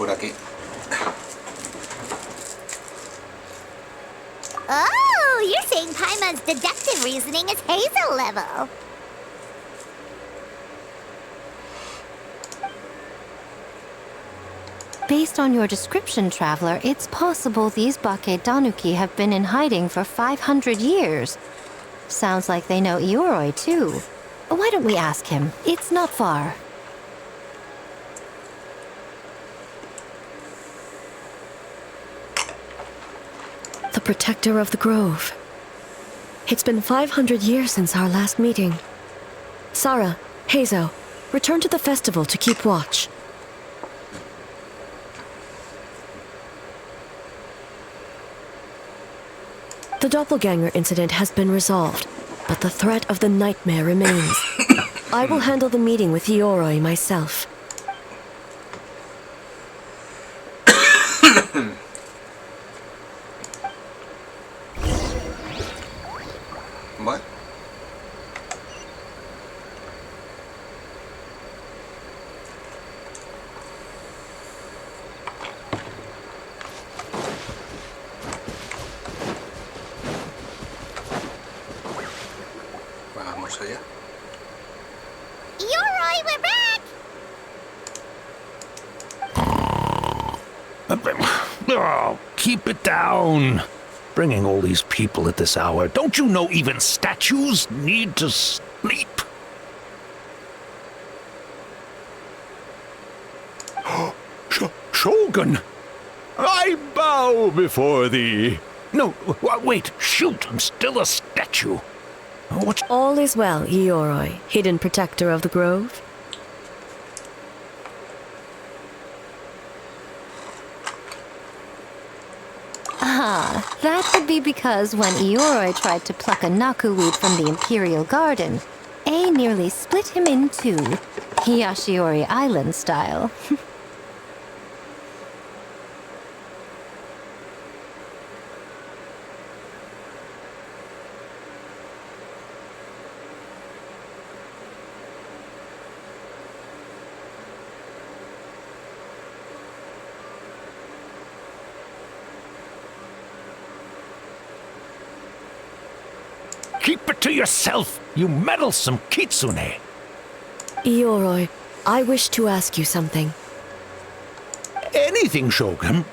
por aquí. Oh, you're saying Paimon's deductive reasoning is Hazel level. Based on your description, Traveler, it's possible these Bake Tanuki have been in hiding for 500 years. Sounds like they know Ioroi, too. Why don't we ask him? It's not far. The protector of the grove. It's been 500 years since our last meeting. Sarah, Hazo, return to the festival to keep watch. The doppelganger incident has been resolved, but the threat of the nightmare remains. I will handle the meeting with Ioroi myself. What? Vamos allá. Ioroi, we're back! Oh, keep it down. Bringing all these people at this hour. Don't you know even statues need to sleep? Shogun! I bow before thee. No, wait, shoot, I'm still a statue. What? All is well, Ioroi, hidden protector of the grove. Ah, that could be because when Ioroi tried to pluck a Naku weed from the Imperial Garden, A nearly split him in two, Hiyashiori Island style. Keep it to yourself, you meddlesome kitsune. Ioroi, I wish to ask you something. Anything, Shogun.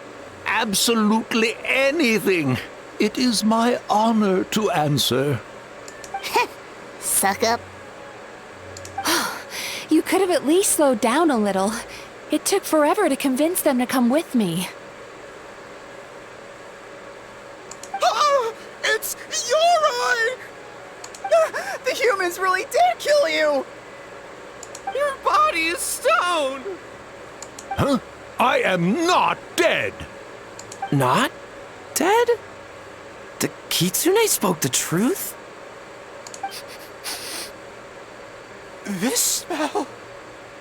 Absolutely anything. It is my honor to answer. Suck up. You could have at least slowed down a little. It took forever to convince them to come with me. It's Ioroi! The humans really did kill you! Your body is stone! Huh? I am not dead! Not dead? The Kitsune spoke the truth? This smell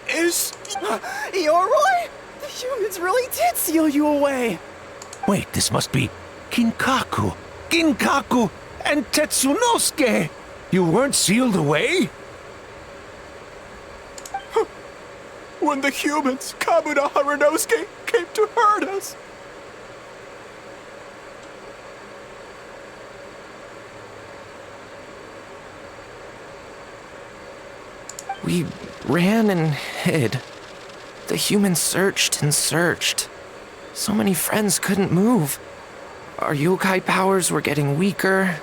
is... Ioroi? The humans really did seal you away! Wait, this must be Kinkaku, and Tetsunosuke! You weren't sealed away? When the humans, Kamuna Harunosuke, came to hurt us. We ran and hid. The humans searched and searched. So many friends couldn't move. Our yokai powers were getting weaker.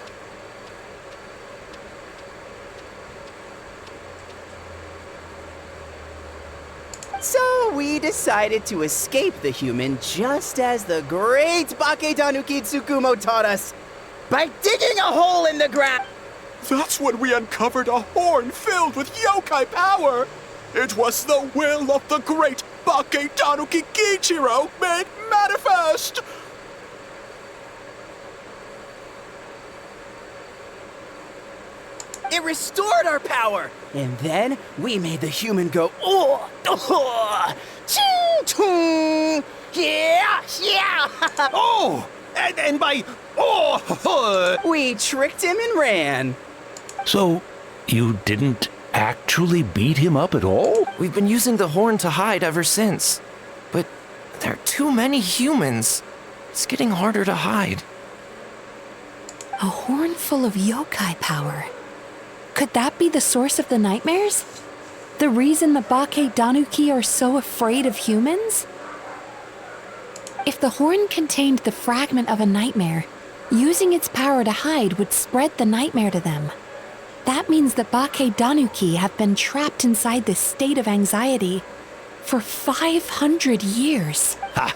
So we decided to escape the human just as the great Bake Tanuki Tsukumo taught us. By digging a hole in the ground! That's when we uncovered a horn filled with yokai power. It was the will of the great Bake Tanuki Kichiro made manifest. It restored our power! And then we made the human go, oh, oh, ching, chung, yeah, yeah. Oh, and by, oh, we tricked him and ran. So, you didn't actually beat him up at all? We've been using the horn to hide ever since. But There are too many humans. It's getting harder to hide. A horn full of yokai power. Could that be the source of the nightmares? The reason the Bakedanuki are so afraid of humans? If the horn contained the fragment of a nightmare, using its power to hide would spread the nightmare to them. That means the Bakedanuki have been trapped inside this state of anxiety for 500 years. Ha!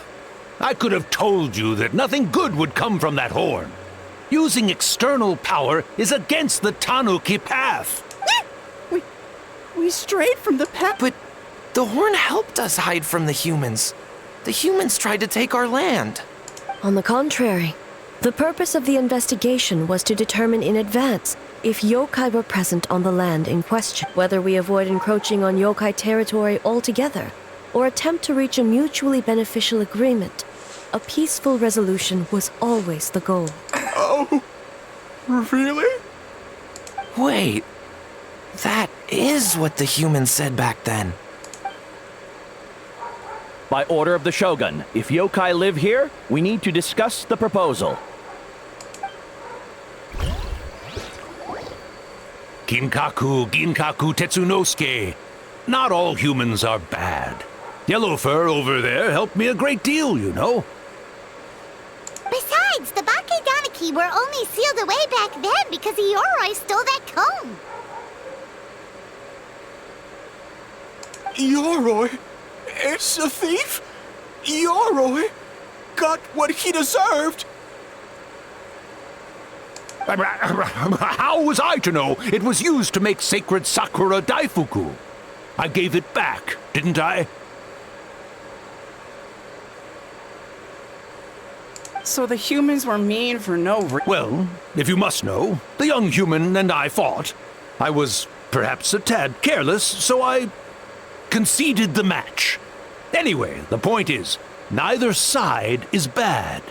I could have told you that nothing good would come from that horn. Using external power is against the Tanuki path. We strayed from the path. But the horn helped us hide from the humans. The humans tried to take our land. On the contrary, the purpose of the investigation was to determine in advance if yokai were present on the land in question, whether we avoid encroaching on yokai territory altogether, or attempt to reach a mutually beneficial agreement. A peaceful resolution was always the goal. Oh, really? Wait, that is what the humans said back then. By order of the Shogun, if yokai live here, we need to discuss the proposal. Ginkaku Tetsunosuke. Not all humans are bad. Yellow Fur over there helped me a great deal, you know. Besides, the Bakedanuki were only sealed away back then because Ioroi stole that comb. Ioroi? It's a thief? Ioroi got what he deserved. How was I to know it was used to make sacred Sakura Daifuku? I gave it back, didn't I? So the humans were mean for no reason. Well, if you must know, the young human and I fought. I was perhaps a tad careless, so I conceded the match. Anyway, the point is, neither side is bad.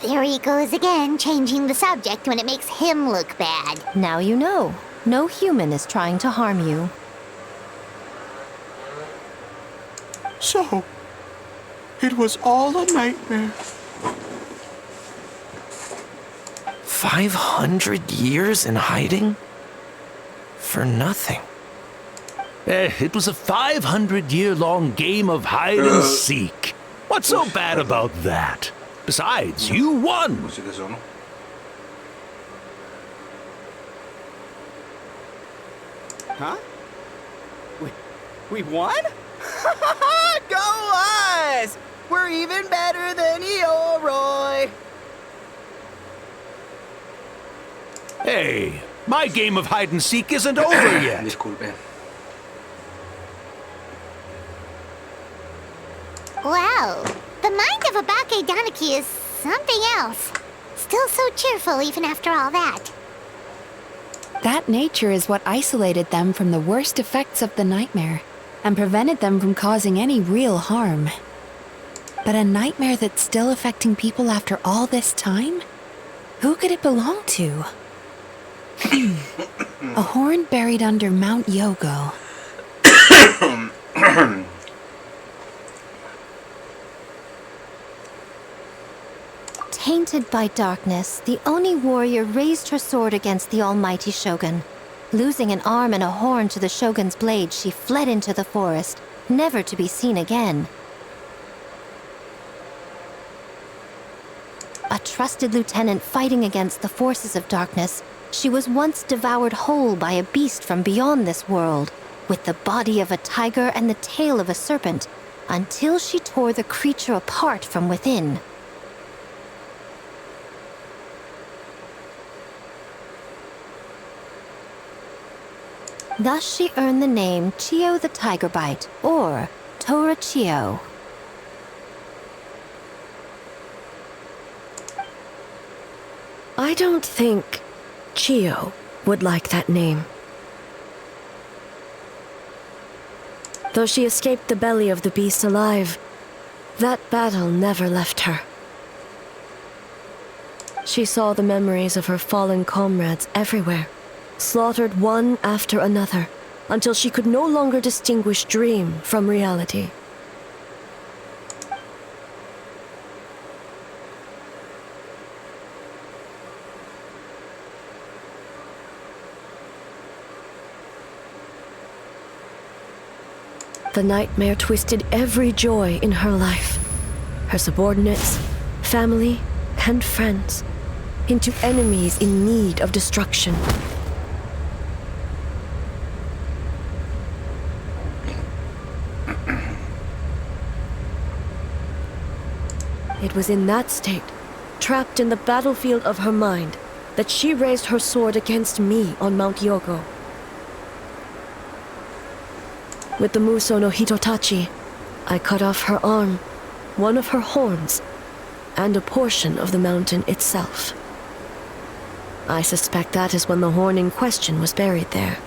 There he goes again, changing the subject when it makes him look bad. Now you know. No human is trying to harm you. So, it was all a nightmare. 500 years in hiding? For nothing. It was a 500-year-long game of hide and seek. What's so bad about that? Besides, you won! Huh? We won? Go us! We're even better than Ioroi! Hey, my game of hide and seek isn't over yet. Disculpe. Wow, the mind of a Bakedanuki is something else. Still so cheerful even after all that. That nature is what isolated them from the worst effects of the nightmare and prevented them from causing any real harm. But a nightmare that's still affecting people after all this time? Who could it belong to? A horn buried under Mount Yogo. Tainted by darkness, the Oni warrior raised her sword against the almighty Shogun. Losing an arm and a horn to the Shogun's blade, she fled into the forest, never to be seen again. A trusted lieutenant fighting against the forces of darkness, she was once devoured whole by a beast from beyond this world, with the body of a tiger and the tail of a serpent, until she tore the creature apart from within. Thus she earned the name Chio the Tiger Bite, or Tora Chio. I don't think Chio would like that name. Though she escaped the belly of the beast alive, that battle never left her. She saw the memories of her fallen comrades everywhere, slaughtered one after another, until she could no longer distinguish dream from reality. The nightmare twisted every joy in her life, her subordinates, family, and friends, into enemies in need of destruction. It was in that state, trapped in the battlefield of her mind, that she raised her sword against me on Mount Yogo. With the Muso no Hitotachi, I cut off her arm, one of her horns, and a portion of the mountain itself. I suspect that is when the horn in question was buried there.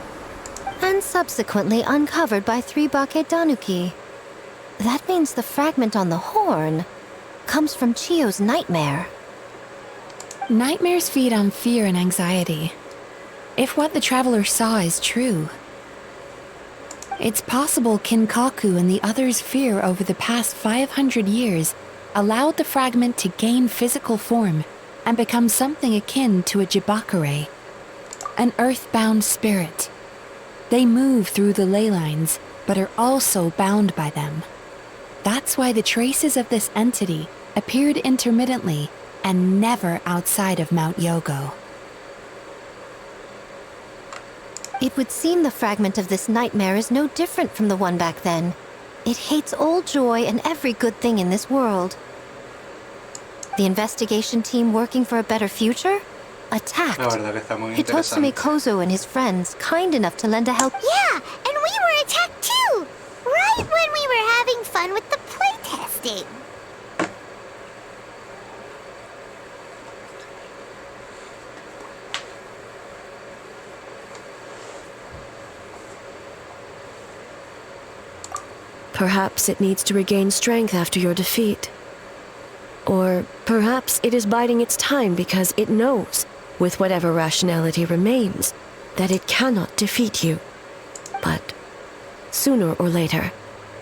And subsequently uncovered by 3 Baketanuki. That means the fragment on the horn comes from Chiyo's nightmare. Nightmares feed on fear and anxiety. If what the traveler saw is true, it's possible Kinkaku and the others' fear over the past 500 years allowed the fragment to gain physical form and become something akin to a jibakure, an earthbound spirit. They move through the ley lines, but are also bound by them. That's why the traces of this entity appeared intermittently and never outside of Mount Yogo. It would seem the fragment of this nightmare is no different from the one back then. It hates all joy and every good thing in this world. The investigation team working for a better future attacked. Hitotsume Kozo and his friends, kind enough to lend a help. Yeah, and we were attacked too! Right when we were having fun with the playtesting. Perhaps it needs to regain strength after your defeat. Or perhaps it is biding its time because it knows, with whatever rationality remains, that it cannot defeat you. But sooner or later,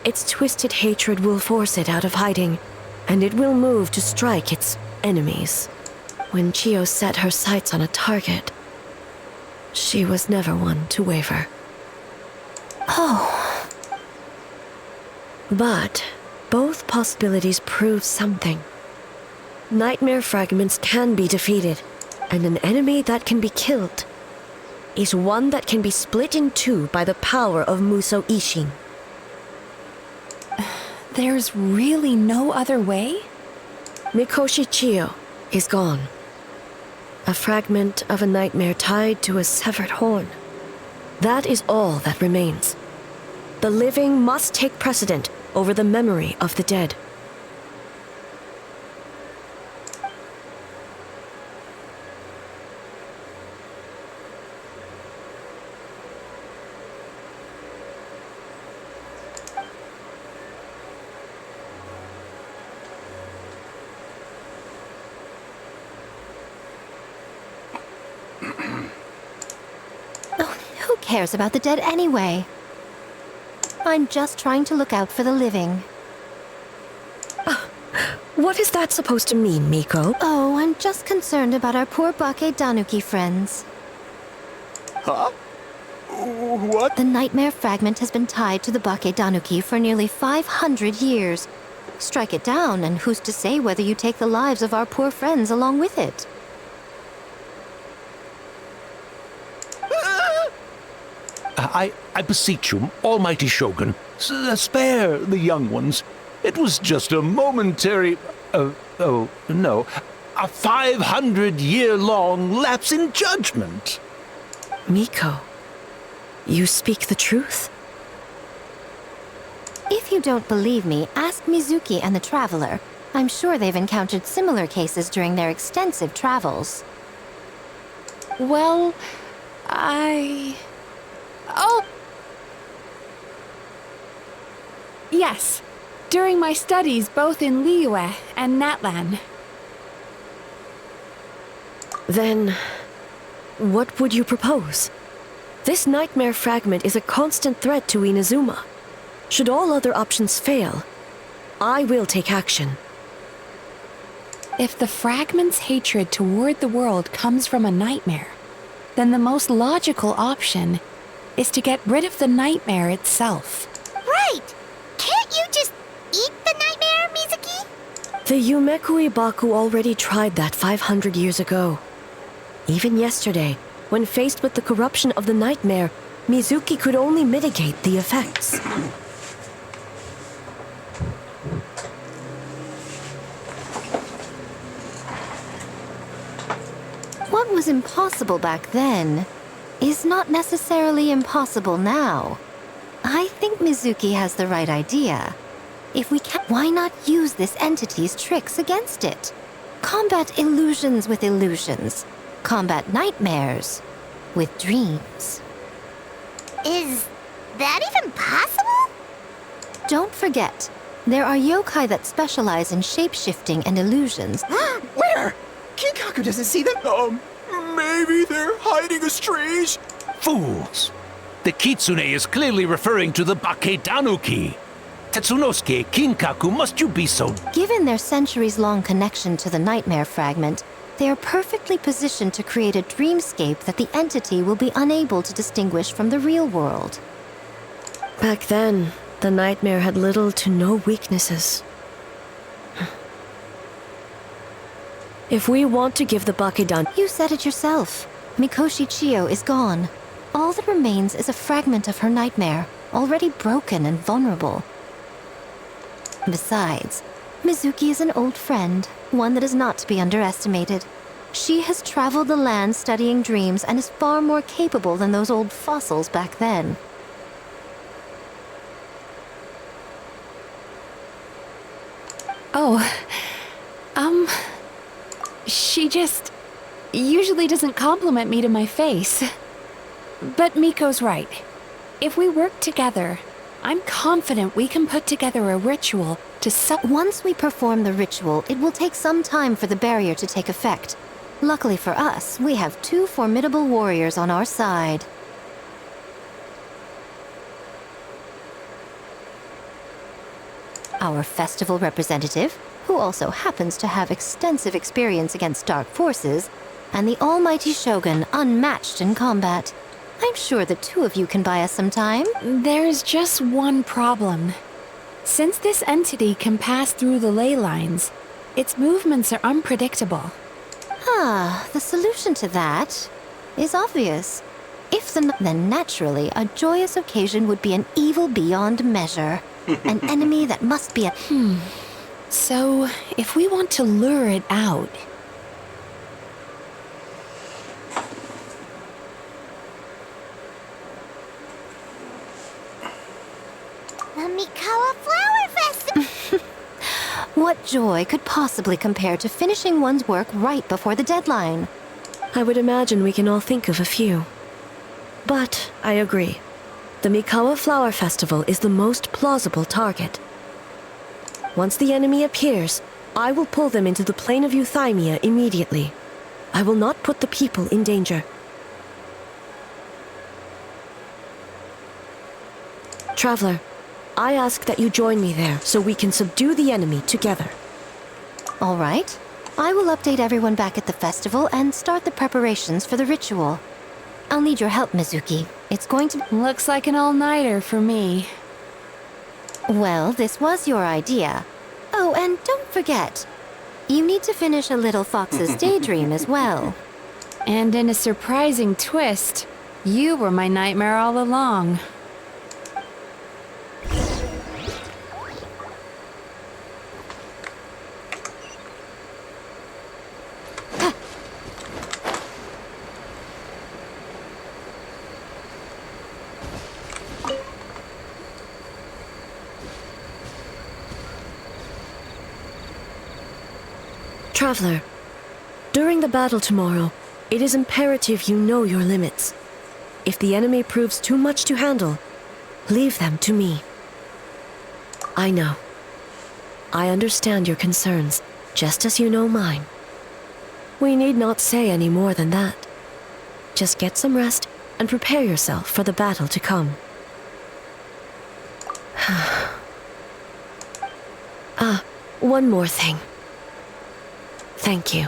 its twisted hatred will force it out of hiding, and it will move to strike its enemies. When Chiyo set her sights on a target, she was never one to waver. Oh. But both possibilities prove something. Nightmare fragments can be defeated, and an enemy that can be killed is one that can be split in two by the power of Muso Ishin. There's really no other way? Mikoshi Chiyo is gone. A fragment of a nightmare tied to a severed horn. That is all that remains. The living must take precedent over the memory of the dead. Who cares about the dead anyway? I'm just trying to look out for the living. What is that supposed to mean, Miko? Oh, I'm just concerned about our poor Baketanuki friends. Huh? What? The nightmare fragment has been tied to the Baketanuki for nearly 500 years. Strike it down, and who's to say whether you take the lives of our poor friends along with it? I beseech you, almighty Shogun, spare the young ones. It was just a momentary... a 500-year-long lapse in judgment. Miko, you speak the truth? If you don't believe me, ask Mizuki and the Traveler. I'm sure they've encountered similar cases during their extensive travels. Well, Oh! Yes, during my studies both in Liyue and Natlan. Then, what would you propose? This nightmare fragment is a constant threat to Inazuma. Should all other options fail, I will take action. If the fragment's hatred toward the world comes from a nightmare, then the most logical option is to get rid of the nightmare itself. Right! The Yumekui Baku already tried that 500 years ago. Even yesterday, when faced with the corruption of the nightmare, Mizuki could only mitigate the effects. What was impossible back then is not necessarily impossible now. I think Mizuki has the right idea. If we can, why not use this entity's tricks against it? Combat illusions with illusions. Combat nightmares with dreams. Is that even possible? Don't forget, there are yokai that specialize in shape-shifting and illusions. Where? Kinkaku doesn't see them. Maybe they're hiding as trees? Fools! The kitsune is clearly referring to the Baketanuki. Tetsunosuke, Kinkaku, must you be so... Given their centuries-long connection to the nightmare fragment, they are perfectly positioned to create a dreamscape that the entity will be unable to distinguish from the real world. Back then, the nightmare had little to no weaknesses. If we want to give the Bakedan... You said it yourself. Mikoshi Chiyo is gone. All that remains is a fragment of her nightmare, already broken and vulnerable. Besides, Mizuki is an old friend, one that is not to be underestimated. She has traveled the land studying dreams and is far more capable than those old fossils back then. Oh, she just usually doesn't compliment me to my face. But Miko's right. If we work together, I'm confident we can put together a ritual to Once we perform the ritual, it will take some time for the barrier to take effect. Luckily for us, we have two formidable warriors on our side. Our festival representative, who also happens to have extensive experience against dark forces, and the almighty Shogun, unmatched in combat. I'm sure the two of you can buy us some time. There's just one problem. Since this entity can pass through the ley lines, its movements are unpredictable. The solution to that is obvious. Then naturally, a joyous occasion would be an evil beyond measure. An enemy that must be a... So, if we want to lure it out... The Mikawa Flower Festival! What joy could possibly compare to finishing one's work right before the deadline? I would imagine we can all think of a few. But I agree. The Mikawa Flower Festival is the most plausible target. Once the enemy appears, I will pull them into the plane of Euthymia immediately. I will not put the people in danger. Traveler, I ask that you join me there so we can subdue the enemy together. All right. I will update everyone back at the festival and start the preparations for the ritual. I'll need your help, Mizuki. It's going to... Looks like an all-nighter for me. Well, this was your idea. Oh, and don't forget, you need to finish a little fox's daydream as well. And in a surprising twist, you were my nightmare all along. Traveler, during the battle tomorrow, it is imperative you know your limits. If the enemy proves too much to handle, leave them to me. I know. I understand your concerns, just as you know mine. We need not say any more than that. Just get some rest and prepare yourself for the battle to come. One more thing. Thank you.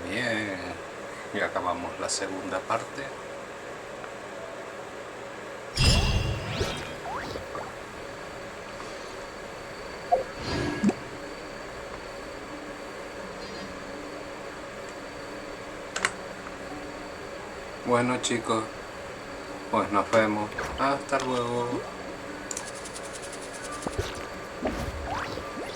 Bien, ya acabamos la segunda parte. Bueno chicos, pues nos vemos. Hasta luego.